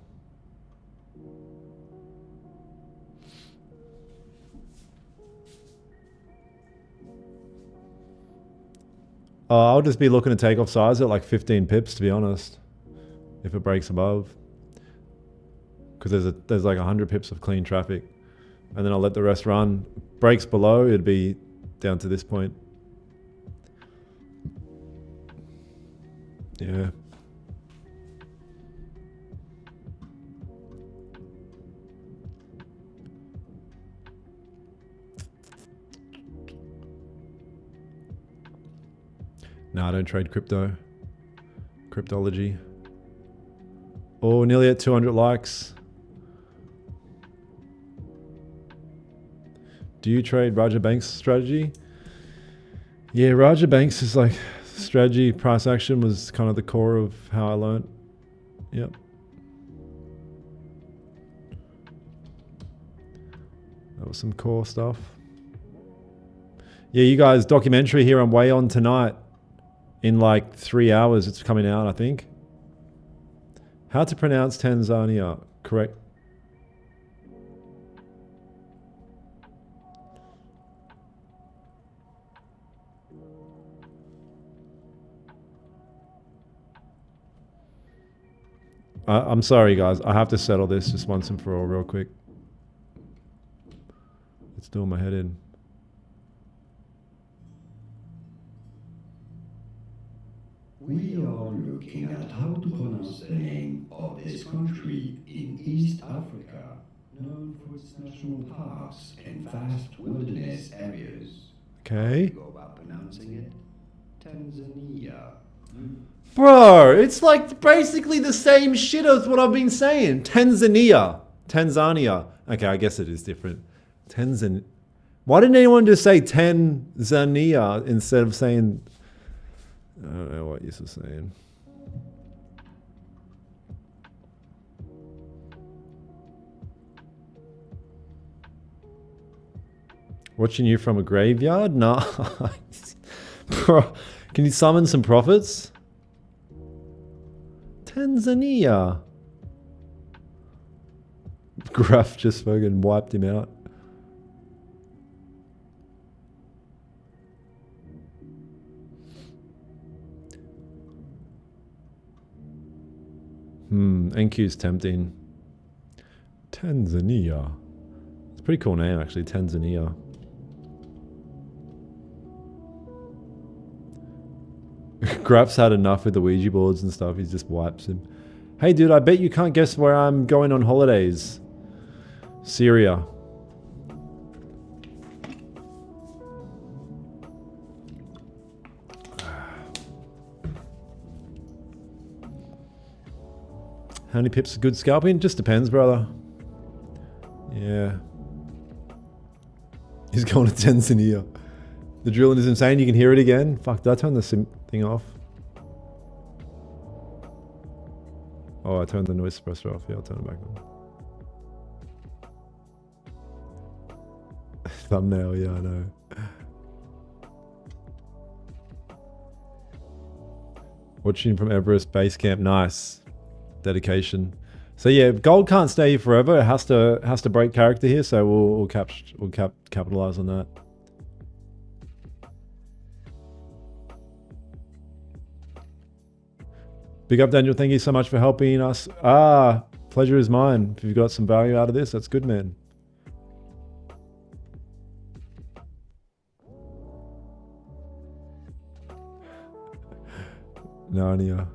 I'll just be looking to take off size at like 15 pips, to be honest, if it breaks above. Because there's like 100 pips of clean traffic. And then I'll let the rest run. Breaks below, it'd be down to this point. Yeah. No, I don't trade crypto. Cryptology. Oh, nearly at 200 likes. Do you trade Raja Banks strategy? Yeah, Raja Banks is like strategy, price action was kind of the core of how I learned. Yep. That was some core stuff. Yeah, you guys, documentary here on Way On tonight. In like 3 hours, it's coming out, I think. How to pronounce Tanzania, correct? I'm sorry, guys. I have to settle this just once and for all real quick. It's doing my head in. We are looking at how to pronounce the name of this country in East Africa, known for its national parks and vast wilderness areas. Okay. Go about pronouncing it? Tanzania. Bro, it's like basically the same shit as what I've been saying. Tanzania. Okay, I guess it is different. Why didn't anyone just say Tanzania instead of saying... I don't know what you're saying. Watching you from a graveyard? Nice. Bro, can you summon some prophets? Tanzania. Gruff just fucking wiped him out. NQ's tempting. Tanzania. It's a pretty cool name, actually. Tanzania. Graph's had enough with the Ouija boards and stuff. He just wipes him. Hey, dude, I bet you can't guess where I'm going on holidays. Syria. How many pips is good scalping? Just depends, brother. Yeah. He's going to Tanzania. The drilling is insane. You can hear it again. Fuck, did I turn the thing off? Oh, I turned the noise suppressor off. Yeah, I'll turn it back on. Thumbnail, yeah, I know. Watching from Everest Base Camp. Nice. Dedication. So yeah, gold can't stay here forever. It has to break character here. So we'll capitalize on that. Big up, Daniel. Thank you so much for helping us. Pleasure is mine. If you've got some value out of this, that's good, man. Narnia.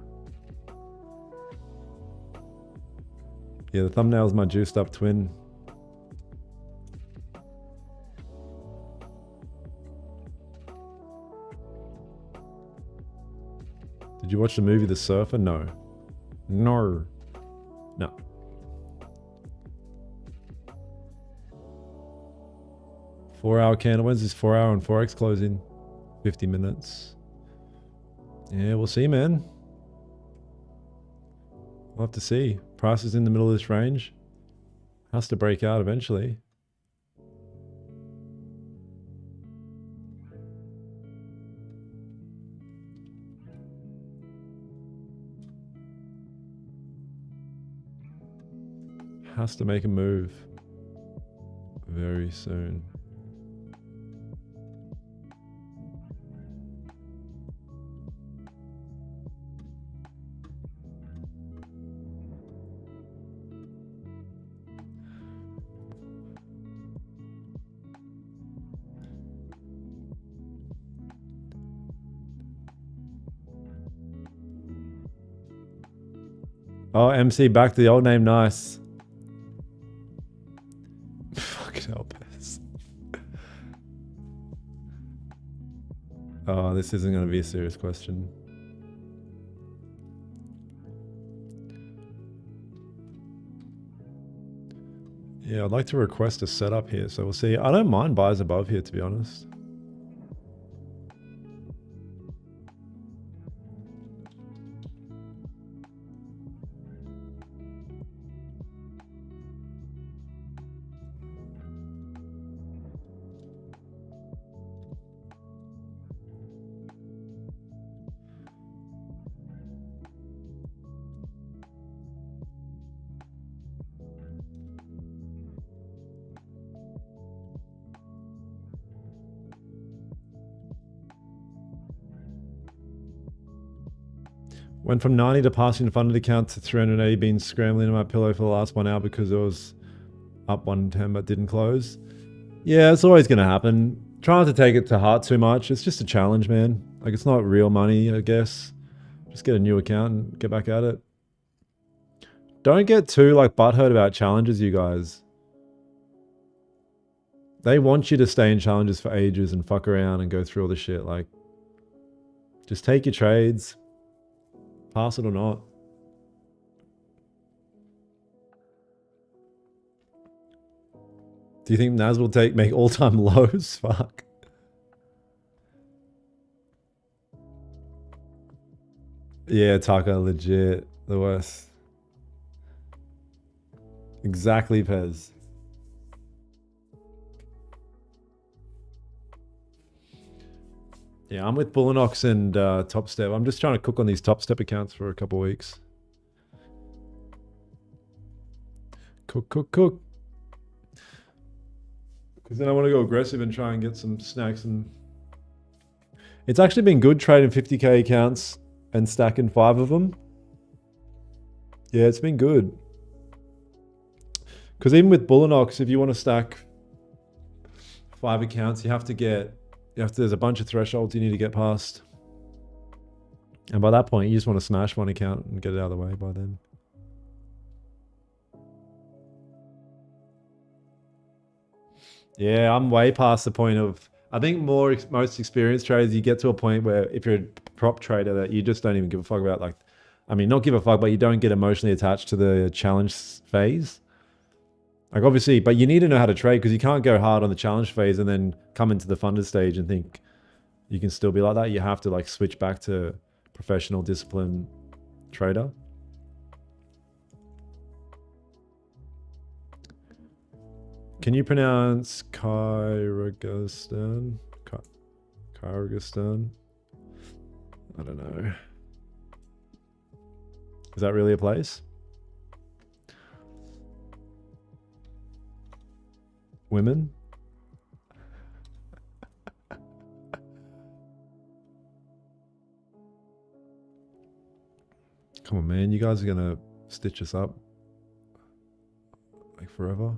Yeah, the thumbnail's my juiced up twin. Did you watch the movie The Surfer? No. No. 4 hour candle. When's this 4 hour and Forex closing? 50 minutes. Yeah, we'll see, man. We'll have to see. Price is in the middle of this range. Has to break out eventually. Has to make a move very soon. Oh, MC back to the old name. Nice. Fucking hell, Pez. Oh, this isn't going to be a serious question. Yeah, I'd like to request a setup here, so we'll see. I don't mind buys above here, to be honest. Went from 90 to passing the funded account to 380, been scrambling in my pillow for the last 1 hour because it was up 110 but didn't close. Yeah, it's always going to happen. Try not to take it to heart too much. It's just a challenge, man. Like, it's not real money, I guess. Just get a new account and get back at it. Don't get too, like, butthurt about challenges, you guys. They want you to stay in challenges for ages and fuck around and go through all the shit. Like, just take your trades. Pass it or not. Do you think Naz will make all-time lows? Fuck. Yeah, Taka, legit. The worst. Exactly, Pez. Yeah, I'm with Bullinox and Top Step. I'm just trying to cook on these Top Step accounts for a couple of weeks. Cook. Because then I want to go aggressive and try and get some snacks. And it's actually been good trading 50k accounts and stacking 5 of them. Yeah, it's been good. Because even with Bullinox, if you want to stack 5 accounts, there's a bunch of thresholds you need to get past. And by that point, you just want to smash one account and get it out of the way by then. Yeah, I'm way past the point of... I think most experienced traders, you get to a point where if you're a prop trader that you just don't even give a fuck about, like... I mean, not give a fuck, but you don't get emotionally attached to the challenge phase. Like, obviously, but you need to know how to trade because you can't go hard on the challenge phase and then come into the funded stage and think you can still be like that. You have to, like, switch back to professional discipline trader. Can you pronounce Kyrgyzstan? Kyrgyzstan? I don't know. Is that really a place? Women? Come on, man. You guys are gonna stitch us up like forever.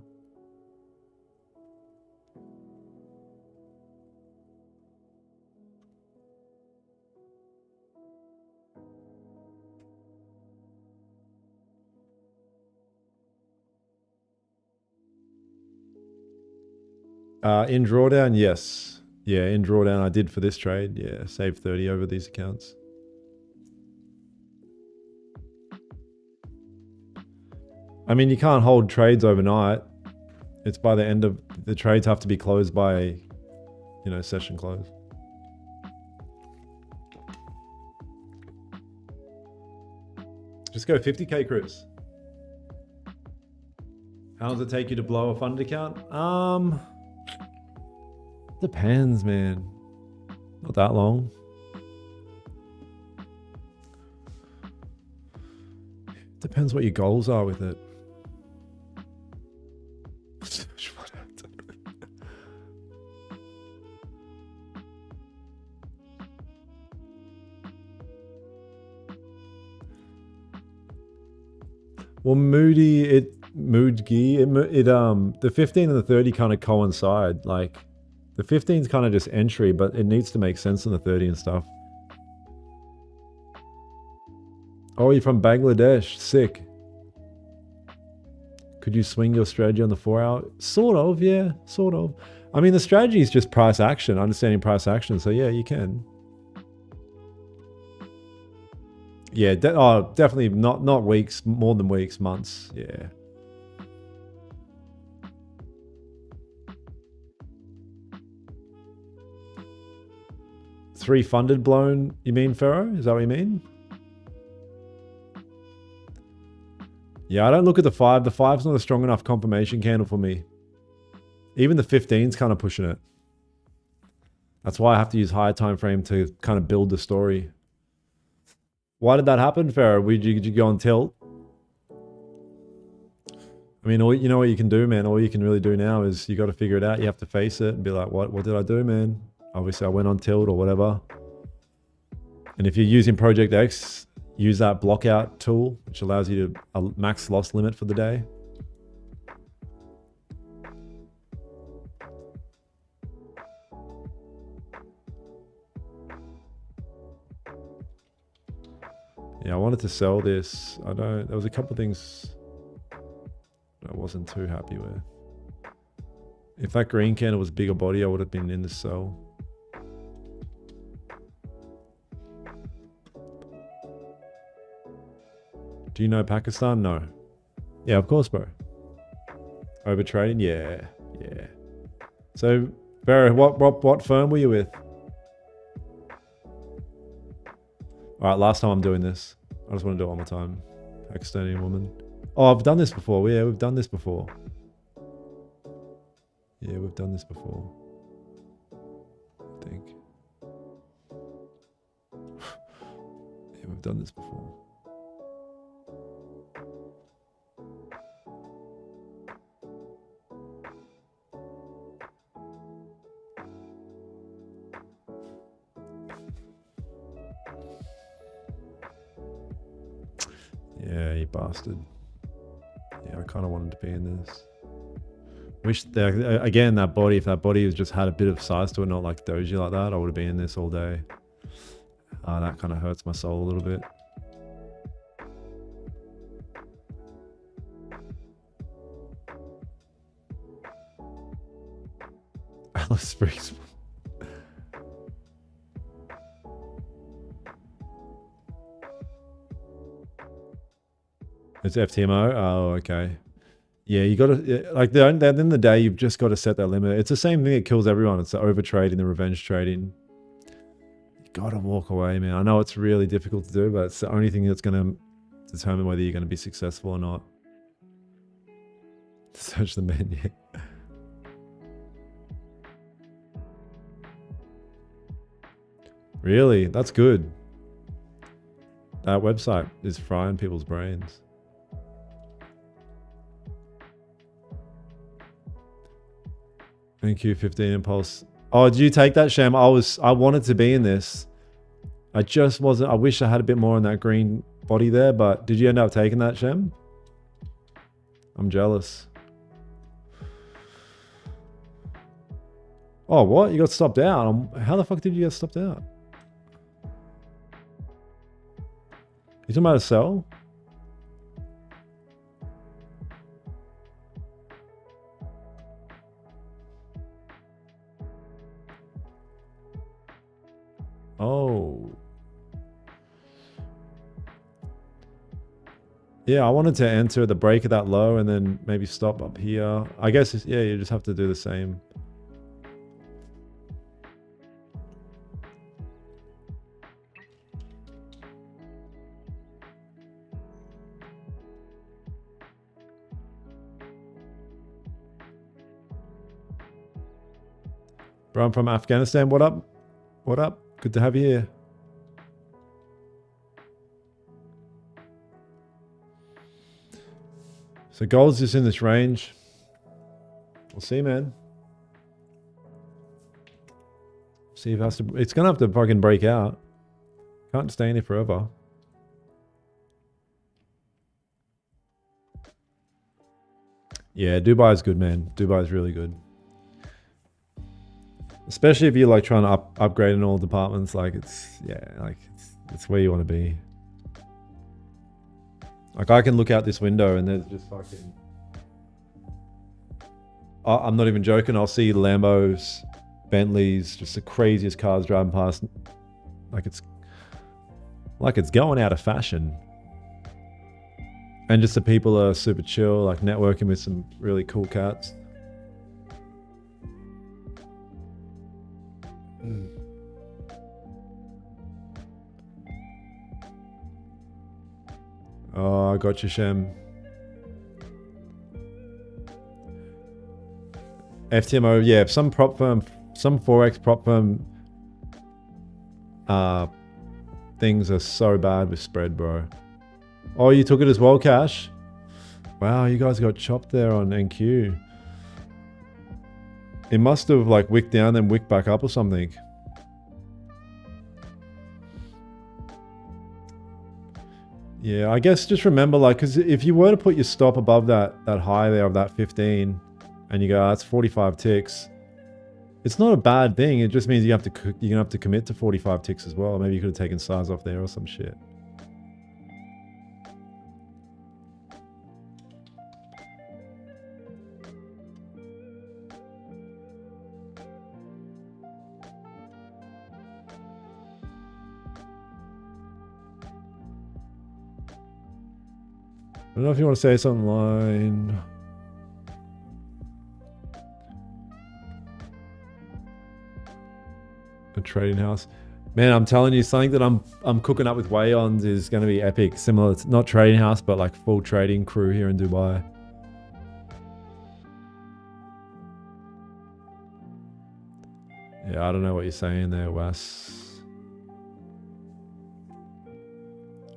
In drawdown, yes. Yeah, in drawdown I did for this trade. Yeah, saved 30 over these accounts. I mean, you can't hold trades overnight. It's by the end of... The trades have to be closed by, you know, session close. Just go 50k, Chris. How does it take you to blow a funded account? Depends, man. Not that long. Depends what your goals are with it. Well, the 15 and the 30 kind of coincide. Like, the 15 is kind of just entry, but it needs to make sense on the 30 and stuff. Oh, you're from Bangladesh. Sick. Could you swing your strategy on the 4 hour? Sort of, yeah, sort of. I mean, the strategy is just price action, understanding price action. So yeah, you can. Yeah, definitely not weeks, more than weeks, months. Yeah. Three funded blown, you mean, Pharaoh? Is that what you mean? Yeah, I don't look at the 5. The 5's not a strong enough confirmation candle for me. Even the 15's kind of pushing it. That's why I have to use higher time frame to kind of build the story. Why did that happen, Pharaoh? Did you go on tilt? I mean, you know what you can do, man? All you can really do now is you got to figure it out. You have to face it and be like, what did I do, man? Obviously, I went on tilt or whatever. And if you're using Project X, use that blockout tool, which allows you to a max loss limit for the day. Yeah, I wanted to sell this. There was a couple of things I wasn't too happy with. If that green candle was bigger body, I would have been in the sell. Do you know Pakistan? No. Yeah, of course, bro. Overtrading? Yeah. So, Barry, what firm were you with? All right, last time I'm doing this. I just want to do it one more time. Pakistani woman. Oh, I've done this before. Yeah, we've done this before. Yeah, we've done this before. I think. Yeah, we've done this before. Yeah, you bastard. Yeah, I kind of wanted to be in this. Wish that, again, that body, if that body has just had a bit of size to it, not like doji like that, I would have been in this all day. That kind of hurts my soul a little bit. Alice Springs. It's FTMO? Oh, okay. Yeah, you got to, like, at the end of the day, you've just got to set that limit. It's the same thing that kills everyone. It's the overtrading, the revenge trading. You got to walk away, man. I know it's really difficult to do, but it's the only thing that's going to determine whether you're going to be successful or not. Search the menu. Really? That's good. That website is frying people's brains. Thank you, 15 Impulse. Oh, did you take that, Sham? I wanted to be in this. I just wasn't. I wish I had a bit more on that green body there, but did you end up taking that, Shem? I'm jealous. Oh, what? You got stopped out? How the fuck did you get stopped out? You talking about a sell? Oh. Yeah, I wanted to enter the break of that low and then maybe stop up here. I guess, yeah, you just have to do the same. Bro, I'm from Afghanistan. What up? What up? Good to have you here. So gold's just in this range. We'll see, man. See if it has to. It's gonna have to fucking break out. Can't stay in here forever. Yeah, Dubai is good, man. Dubai is really good. Especially if you're like trying to upgrade in all departments, like it's where you want to be. Like I can look out this window and there's just fucking I'm not even joking. I'll see Lambos, Bentleys, just the craziest cars driving past, like it's going out of fashion. And just the people are super chill, like networking with some really cool cats. Oh, I got you, Shem. FTMO, yeah, some prop firm, some Forex prop firm things are so bad with spread, bro. Oh, you took it as well, Cash? Wow, you guys got chopped there on NQ. It must have like wicked down, then wicked back up or something. Yeah, I guess just remember, like, because if you were to put your stop above that high there of that 15, and you go, oh, that's 45 ticks. It's not a bad thing. It just means you're gonna have to commit to 45 ticks as well. Maybe you could have taken size off there or some shit. I don't know if you want to say something online. A trading house. Man, I'm telling you, something that I'm cooking up with Wayons is going to be epic. Similar to, not trading house, but like full trading crew here in Dubai. Yeah, I don't know what you're saying there, Wes.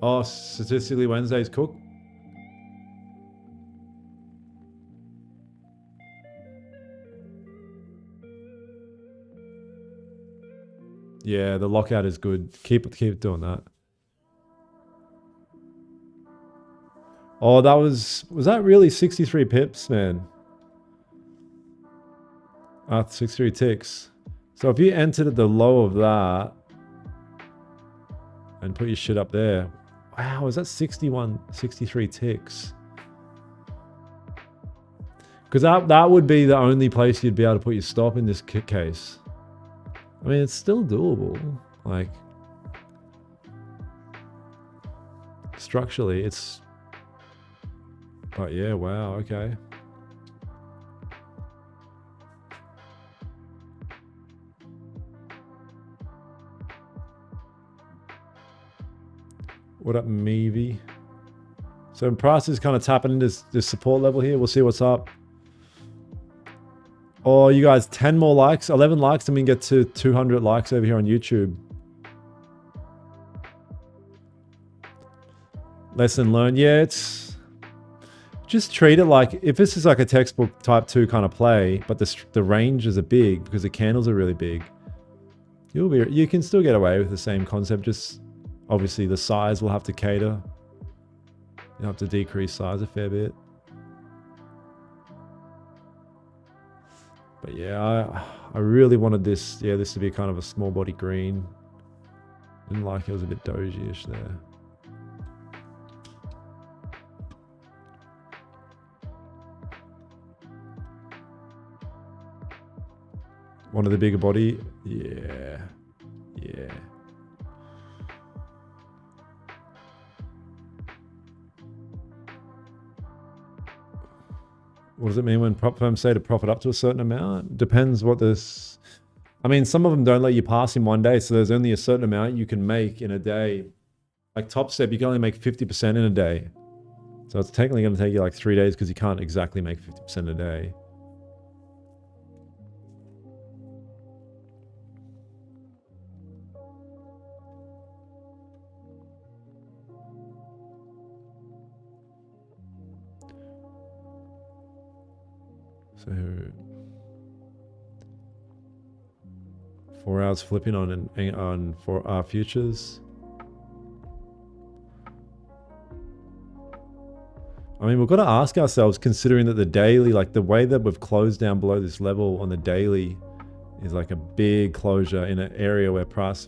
Oh, statistically Wednesday's cook. Yeah, the lockout is good. Keep doing that. Oh, was that really 63 pips, man? 63 ticks. So if you entered at the low of that and put your shit up there, wow, is that 63 ticks? Because that would be the only place you'd be able to put your stop in this case. I mean, it's still doable. Like, structurally, it's... But yeah, wow, okay. What up, Meavy? So price is kind of tapping into this support level here. We'll see what's up. Oh, you guys, 10 more likes, 11 likes, and we can get to 200 likes over here on YouTube. Lesson learned. Yeah, it's... Just treat it like, if this is like a textbook type 2 kind of play, but the ranges are big because the candles are really big, you can still get away with the same concept. Just obviously the size will have to cater. You have to decrease size a fair bit. But yeah, I really wanted this to be kind of a small body green. Didn't like it was a bit doji-ish there. One of the bigger body, yeah. What does it mean when prop firms say to profit up to a certain amount? Depends what this... I mean, some of them don't let you pass in one day, so there's only a certain amount you can make in a day. Like Top Step, you can only make 50% in a day. So it's technically going to take you like 3 days because you can't exactly make 50% a day. So 4 hours flipping on for our futures. I mean, we've got to ask ourselves, considering that the daily, like the way that we've closed down below this level on the daily is like a big closure in an area where price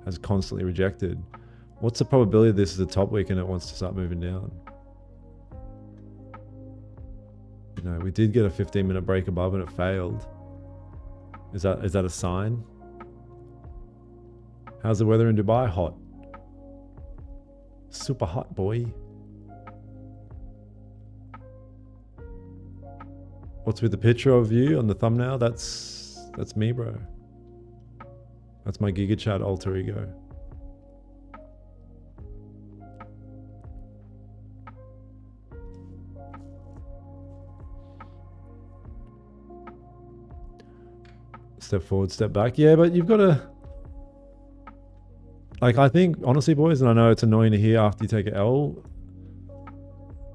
has constantly rejected. What's the probability this is a top week and it wants to start moving down? Actually, no, we did get a 15-minute break above and it failed. Is that a sign? How's the weather in Dubai? Hot. Super hot, boy. What's with the picture of you on the thumbnail? That's me, bro. That's my GigaChat alter ego. Step forward, step back. Yeah, but you've got to... Like, I think, honestly, boys, and I know it's annoying to hear after you take an L,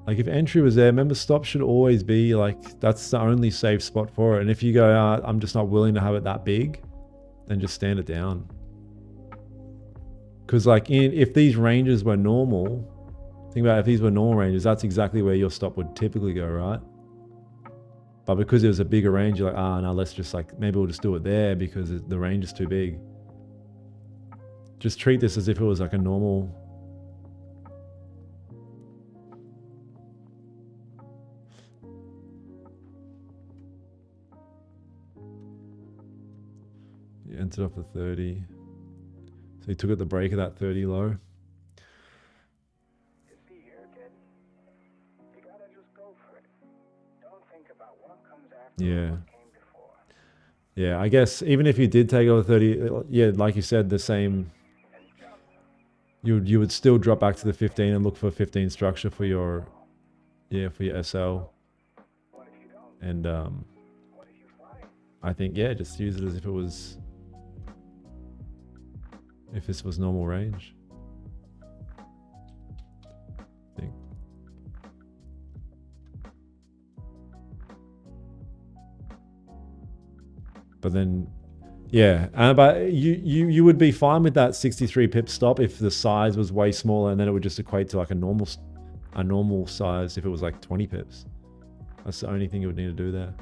like, if entry was there, remember, stop should always be, like, that's the only safe spot for it. And if you go, I'm just not willing to have it that big, then just stand it down. Because, like, if these ranges were normal, think about it, if these were normal ranges, that's exactly where your stop would typically go, right? But because it was a bigger range, you're like, no, let's just, like, maybe we'll just do it there because the range is too big. Just treat this as if it was like a normal... You entered off the 30. So you took at the break of that 30 low. You see here, kid. You gotta just go for it. Don't think about what comes after Yeah. what came before. Yeah, I guess even if you did take over 30, yeah, like you said, the same... You would still drop back to the 15 and look for 15 structure for your... Yeah, for your SL. What if you don't? And What if you fly? I think, yeah, just use it as if it was... If this was normal range. I think. But then, yeah, but you would be fine with that 63 pip stop if the size was way smaller, and then it would just equate to like a normal size if it was like 20 pips. That's the only thing you would need to do there.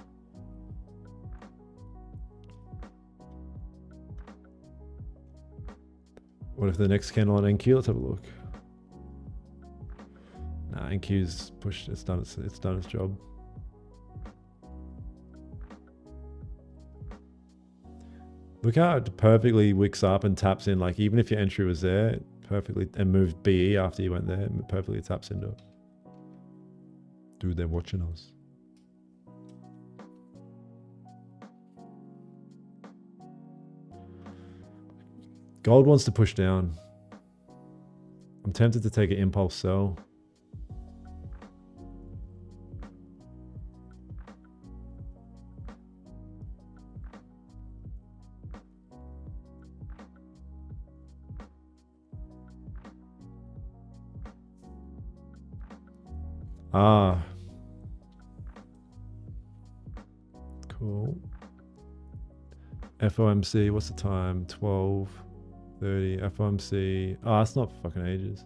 What if the next candle on NQ? Let's have a look. Nah, NQ's pushed. It's done its job. Look how it perfectly wicks up and taps in. Like, even if your entry was there, it perfectly, and moved BE after you went there, it perfectly taps into it. Dude, they're watching us. Gold wants to push down. I'm tempted to take an impulse sell. Cool. FOMC, what's the time? 12:30. FOMC. It's not fucking ages.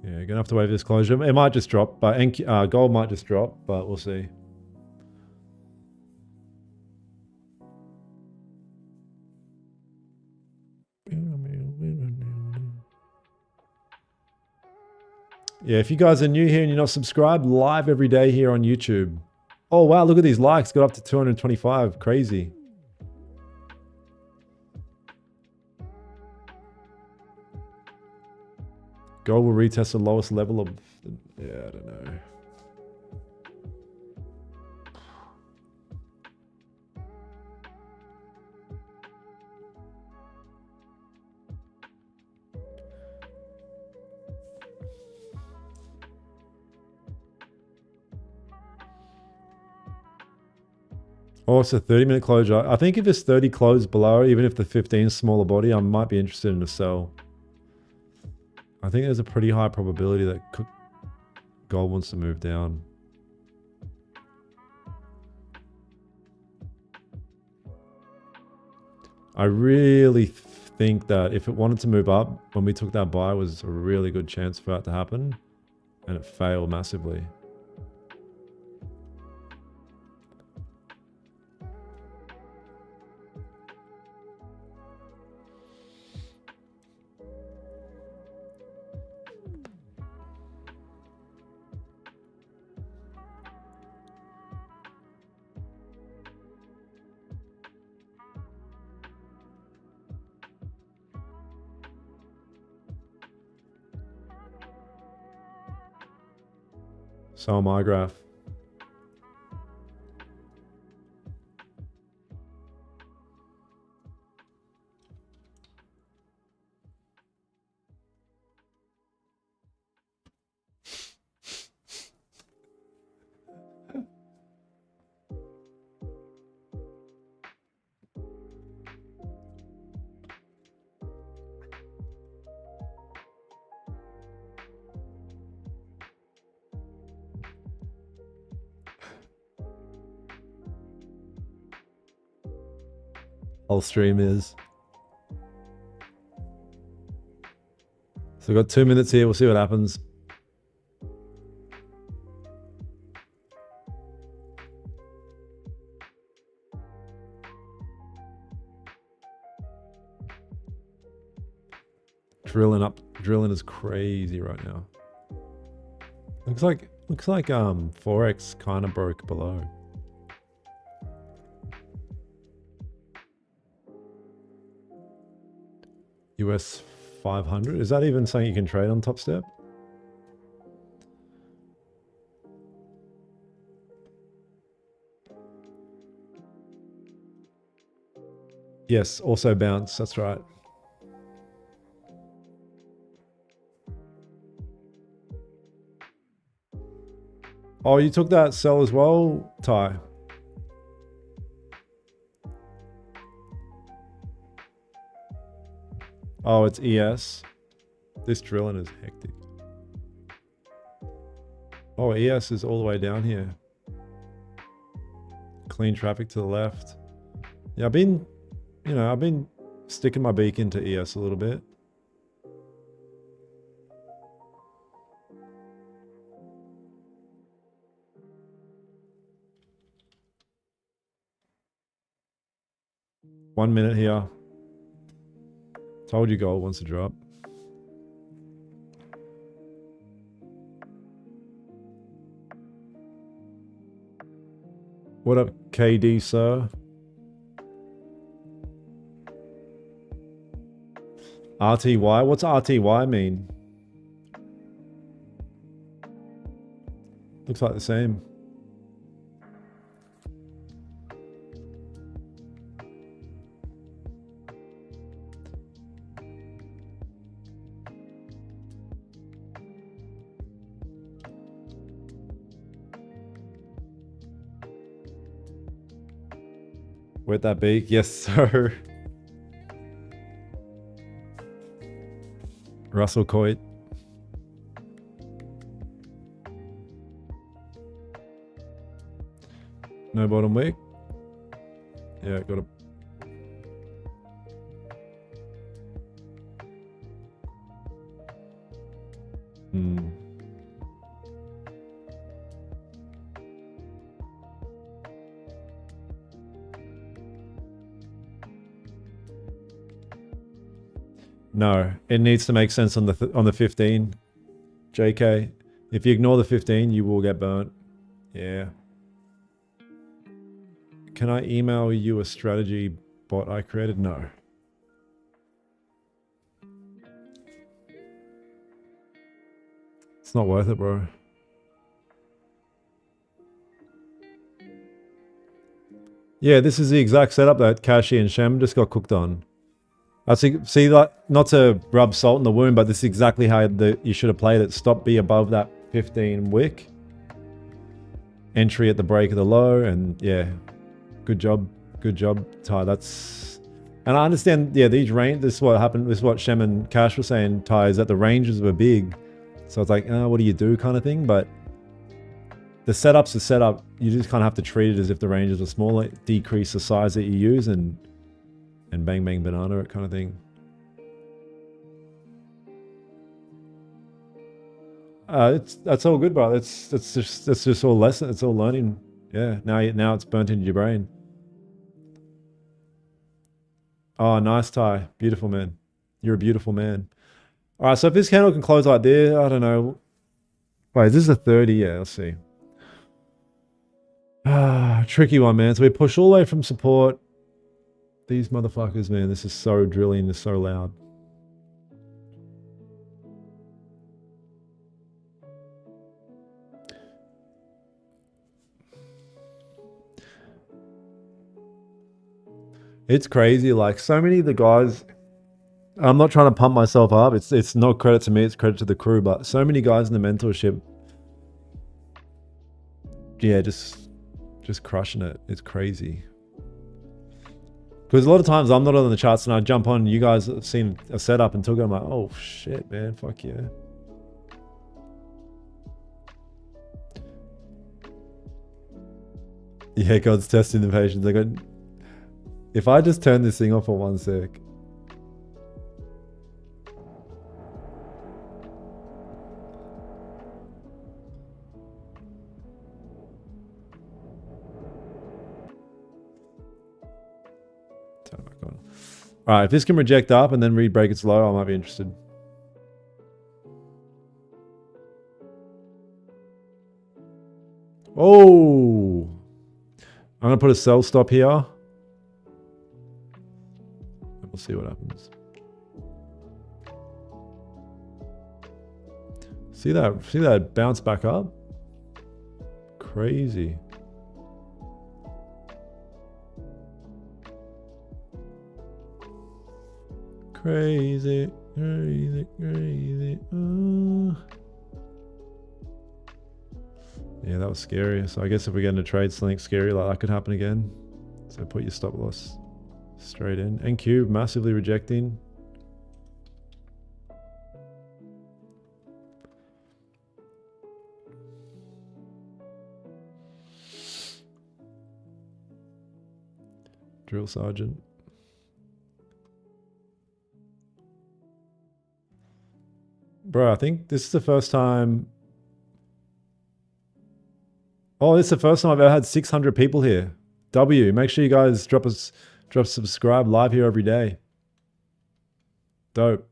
Yeah, gonna have to wait for this closure. It might just drop, but gold might just drop, but we'll see. Yeah, if you guys are new here and you're not subscribed, live every day here on YouTube. Oh, wow, look at these likes. Got up to 225. Crazy. Gold will retest the lowest level of... Yeah, I don't know. Oh, it's a 30-minute closure. I think if it's 30 closed below, even if the 15 is smaller body, I might be interested in a sell. I think there's a pretty high probability that gold wants to move down. I really think that if it wanted to move up, when we took that buy, was a really good chance for that to happen. And it failed massively. So am I, Graph. Whole stream is. So we've got 2 minutes here. We'll see what happens. Drilling is crazy right now. Looks like Forex kind of broke below. US 500. Is that even something you can trade on Top Step? Yes, also bounce. That's right. Oh, you took that sell as well, Ty? Oh, it's ES. This drilling is hectic. Oh, ES is all the way down here. Clean traffic to the left. Yeah, I've been sticking my beak into ES a little bit. One minute here. Told you gold wants to drop. What up, KD, sir? RTY? What's RTY mean? Looks like the same. Where'd that be? Yes, sir. Russell Coit. No bottom wick. Yeah, got a. No, it needs to make sense on the 15. JK, if you ignore the 15, you will get burnt. Yeah. Can I email you a strategy bot I created? No. It's not worth it, bro. Yeah, this is the exact setup that Kashi and Shem just got cooked on. I see, like, not to rub salt in the wound, but this is exactly how you should have played it. Stop be above that 15 wick. Entry at the break of the low, and yeah, good job, Ty. And I understand. Yeah, these range. This is what happened. This is what Shem and Cash were saying, Ty, is that the ranges were big. So it's like, what do you do, kind of thing. But the setup's the setup. You just kind of have to treat it as if the ranges were smaller. Decrease the size that you use, and bang bang banana it kind of thing. That's all good, bro. That's just all lesson. It's all learning. Yeah. Now it's burnt into your brain. Oh, nice, Ty. Beautiful, man. You're a beautiful man. All right. So if this candle can close like this, I don't know. Wait, is this a 30? Yeah. Let's see. Tricky one, man. So we push all the way from support. These motherfuckers, man, this is so drilling, it's so loud. It's crazy. Like so many of the guys, I'm not trying to pump myself up. It's no credit to me. It's credit to the crew. But so many guys in the mentorship, yeah, just crushing it. It's crazy. Because a lot of times I'm not on the charts and I jump on. You guys have seen a setup and took it. I'm like, oh shit, man, fuck yeah. Yeah, God's testing the patience. I got. If I just turn this thing off for 1 sec. Turn it back on. All right, if this can reject up and then read break it slow, I might be interested. Oh, I'm gonna put a sell stop here. And we'll see what happens. See that bounce back up? Crazy. Crazy, crazy, crazy. Yeah, that was scary. So I guess if we get into trade something scary like that could happen again. So put your stop loss straight in. NQ massively rejecting. Drill sergeant. Bro, I think this is the first time. Oh, this is the first time I've ever had 600 people here. W, make sure you guys drop subscribe live here every day. Dope.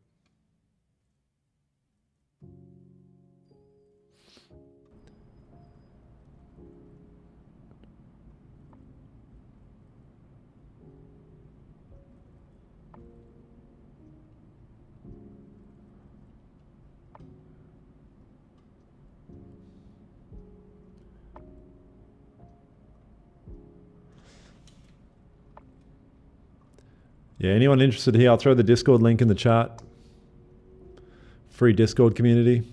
Yeah, anyone interested here, I'll throw the Discord link in the chat. Free Discord community.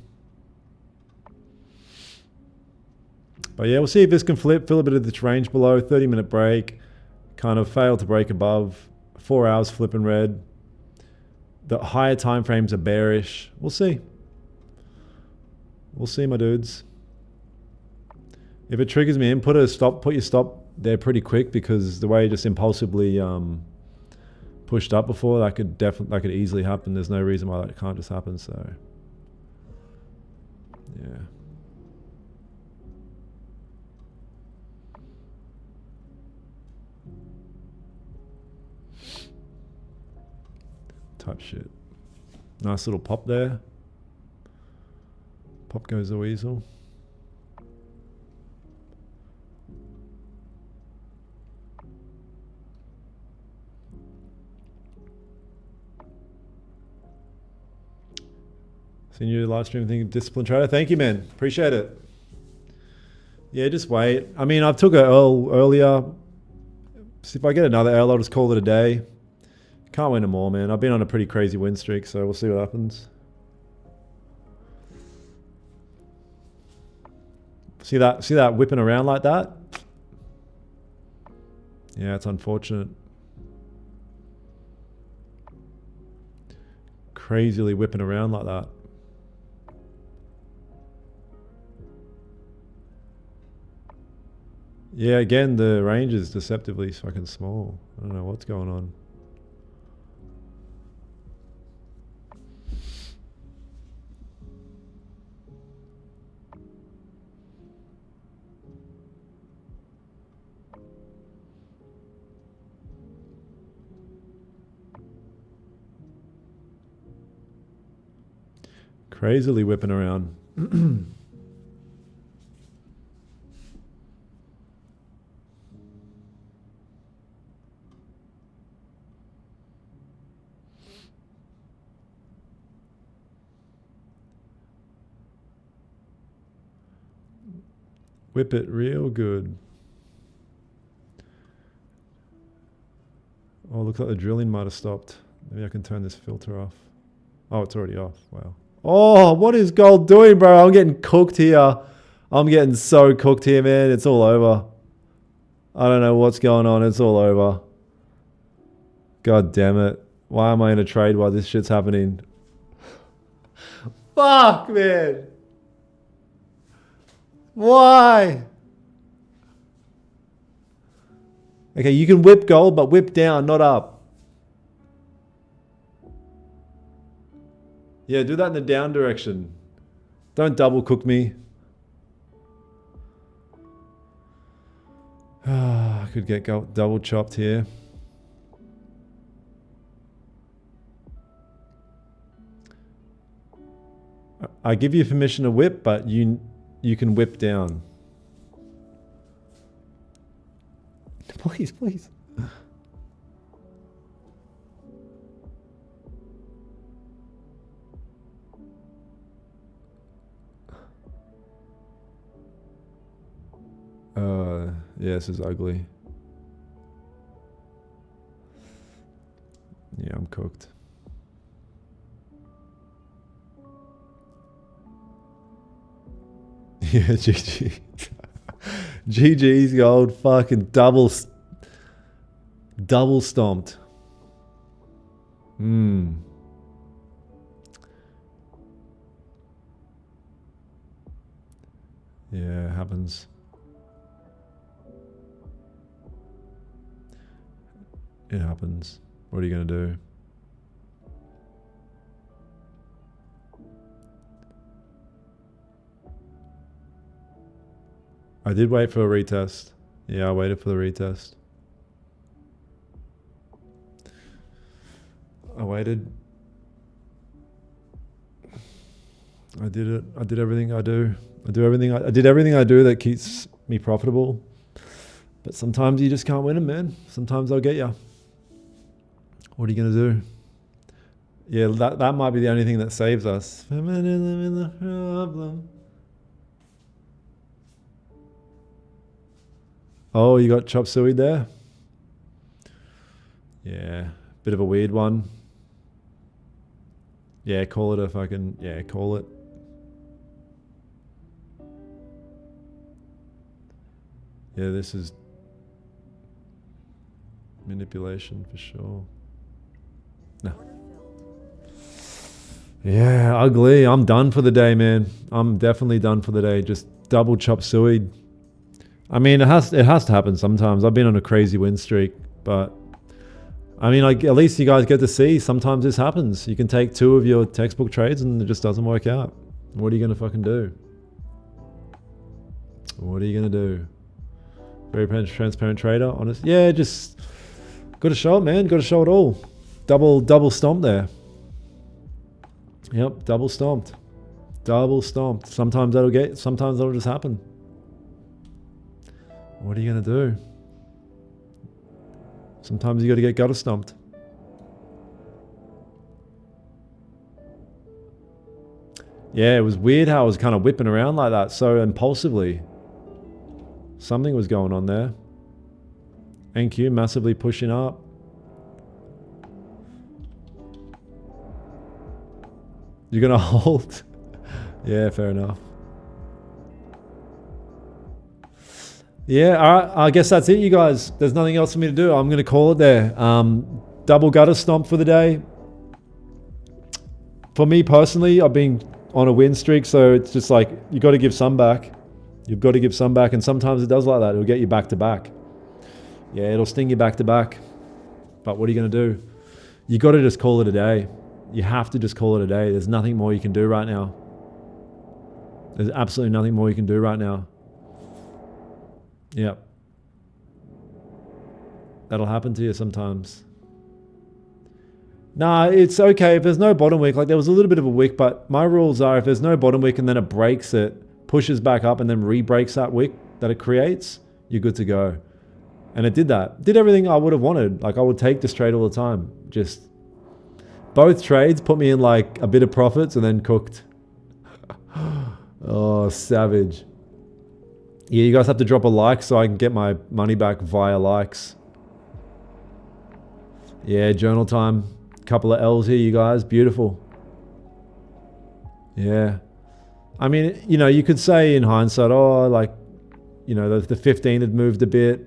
But yeah, we'll see if this can flip, fill a bit of this range below, 30-minute break, kind of fail to break above, 4 hours flipping red. The higher time frames are bearish. We'll see. We'll see, my dudes. If it triggers me in, put your stop there pretty quick, because the way you just impulsively pushed up before, that could easily happen. There's no reason why that can't just happen. So yeah. Type shit. Nice little pop there. Pop goes the weasel. Seen you live stream thing, Discipline Trader. Thank you, man. Appreciate it. Yeah, just wait. I mean, I've took an Earl earlier. So if I get another Earl, I'll just call it a day. Can't win them all, man. I've been on a pretty crazy win streak, so we'll see what happens. See that whipping around like that? Yeah, it's unfortunate. Crazily whipping around like that. Yeah, again, the range is deceptively fucking small. I don't know what's going on. Crazily whipping around. Whip it real good. Oh, looks like the drilling might have stopped. Maybe I can turn this filter off. Oh, it's already off. Wow. Oh, what is gold doing, bro? I'm getting cooked here. I'm getting so cooked here, man. It's all over. I don't know what's going on. It's all over. God damn it. Why am I in a trade while this shit's happening? Fuck, man. Why? Okay, you can whip gold, but whip down, not up. Yeah, do that in the down direction. Don't double cook me. I could get double chopped here. I give you permission to whip, but you can whip down. Please, please. Yeah, this is ugly. Yeah, I'm cooked. Yeah, GG. GG's gold, fucking double stomped. Yeah, it happens. It happens. What are you gonna do? I did wait for a retest. Yeah, I waited for the retest. I waited. I did it. I did everything I do. I did everything I do that keeps me profitable. But sometimes you just can't win them, man. Sometimes I'll get you. What are you gonna do? Yeah, that might be the only thing that saves us. Feminism is the problem. Oh, you got chop suey there? Yeah, bit of a weird one. Yeah, call it a fucking, yeah, call it. Yeah, this is manipulation for sure. No. Yeah, ugly. I'm done for the day, man. I'm definitely done for the day. Just double chop suey. I mean, it has to happen sometimes. I've been on a crazy win streak, but I mean, like, at least you guys get to see sometimes this happens. You can take 2 of your textbook trades and it just doesn't work out. What are you gonna fucking do? What are you gonna do? Very transparent trader, honest. Yeah, just gotta show it, man. Gotta show it all. Double stomp there. Yep, double stomped. Double stomped. Sometimes that'll just happen. What are you gonna do? Sometimes you gotta get gutter stomped. Yeah, it was weird how I was kind of whipping around like that so impulsively. Something was going on there. NQ massively pushing up. You're gonna hold? Yeah, fair enough. Yeah, all right. I guess that's it, you guys. There's nothing else for me to do. I'm gonna call it there. Double gutter stomp for the day. For me personally, I've been on a win streak, so it's just like you got to give some back. You've got to give some back, and sometimes it does like that. It'll get you back to back. Yeah, it'll sting you back to back. But what are you gonna do? You got to just call it a day. You have to just call it a day. There's nothing more you can do right now. There's absolutely nothing more you can do right now. Yep. That'll happen to you sometimes. Nah, it's okay. If there's no bottom wick, like there was a little bit of a wick, but my rules are if there's no bottom wick and then it breaks it, pushes back up and then re-breaks that wick that it creates, you're good to go. And it did that. Did everything I would have wanted. Like I would take this trade all the time. Just both trades put me in like a bit of profits and then cooked. Oh, savage. Yeah, you guys have to drop a like so I can get my money back via likes. Yeah, journal time. Couple of L's here, you guys. Beautiful. Yeah. I mean, you know, you could say in hindsight, oh, like, you know, the 15 had moved a bit.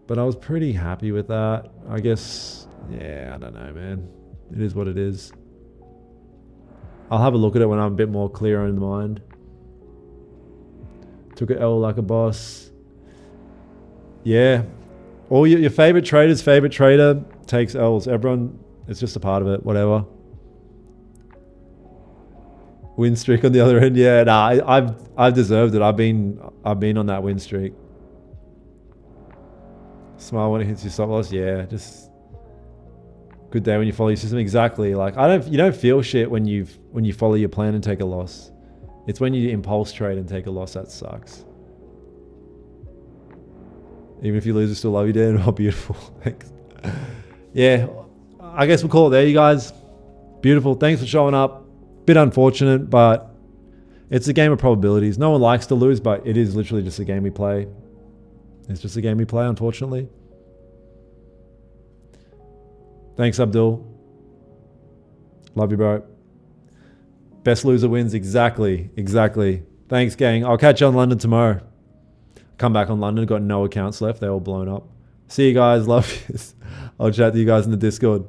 But I was pretty happy with that. I guess, yeah, I don't know, man. It is what it is. I'll have a look at it when I'm a bit more clear in mind. Took an L like a boss. Yeah. All your favorite trader's favorite trader takes L's. Everyone, it's just a part of it, whatever. Win streak on the other end. Yeah, nah, I've deserved it. I've been on that win streak. Smile when it hits your stop loss. Yeah, just good day when you follow your system. Exactly. Like you don't feel shit when you follow your plan and take a loss. It's when you impulse trade and take a loss that sucks. Even if you lose, we still love you, Dan. Oh, beautiful. Thanks. Yeah, I guess we'll call it there, you guys. Beautiful. Thanks for showing up. Bit unfortunate, but it's a game of probabilities. No one likes to lose, but it is literally just a game we play. It's just a game we play, unfortunately. Thanks, Abdul. Love you, bro. Best loser wins. Exactly. Thanks, gang. I'll catch you on London tomorrow. Come back on London. Got no accounts left. They're all blown up. See you guys. Love you. I'll chat to you guys in the Discord.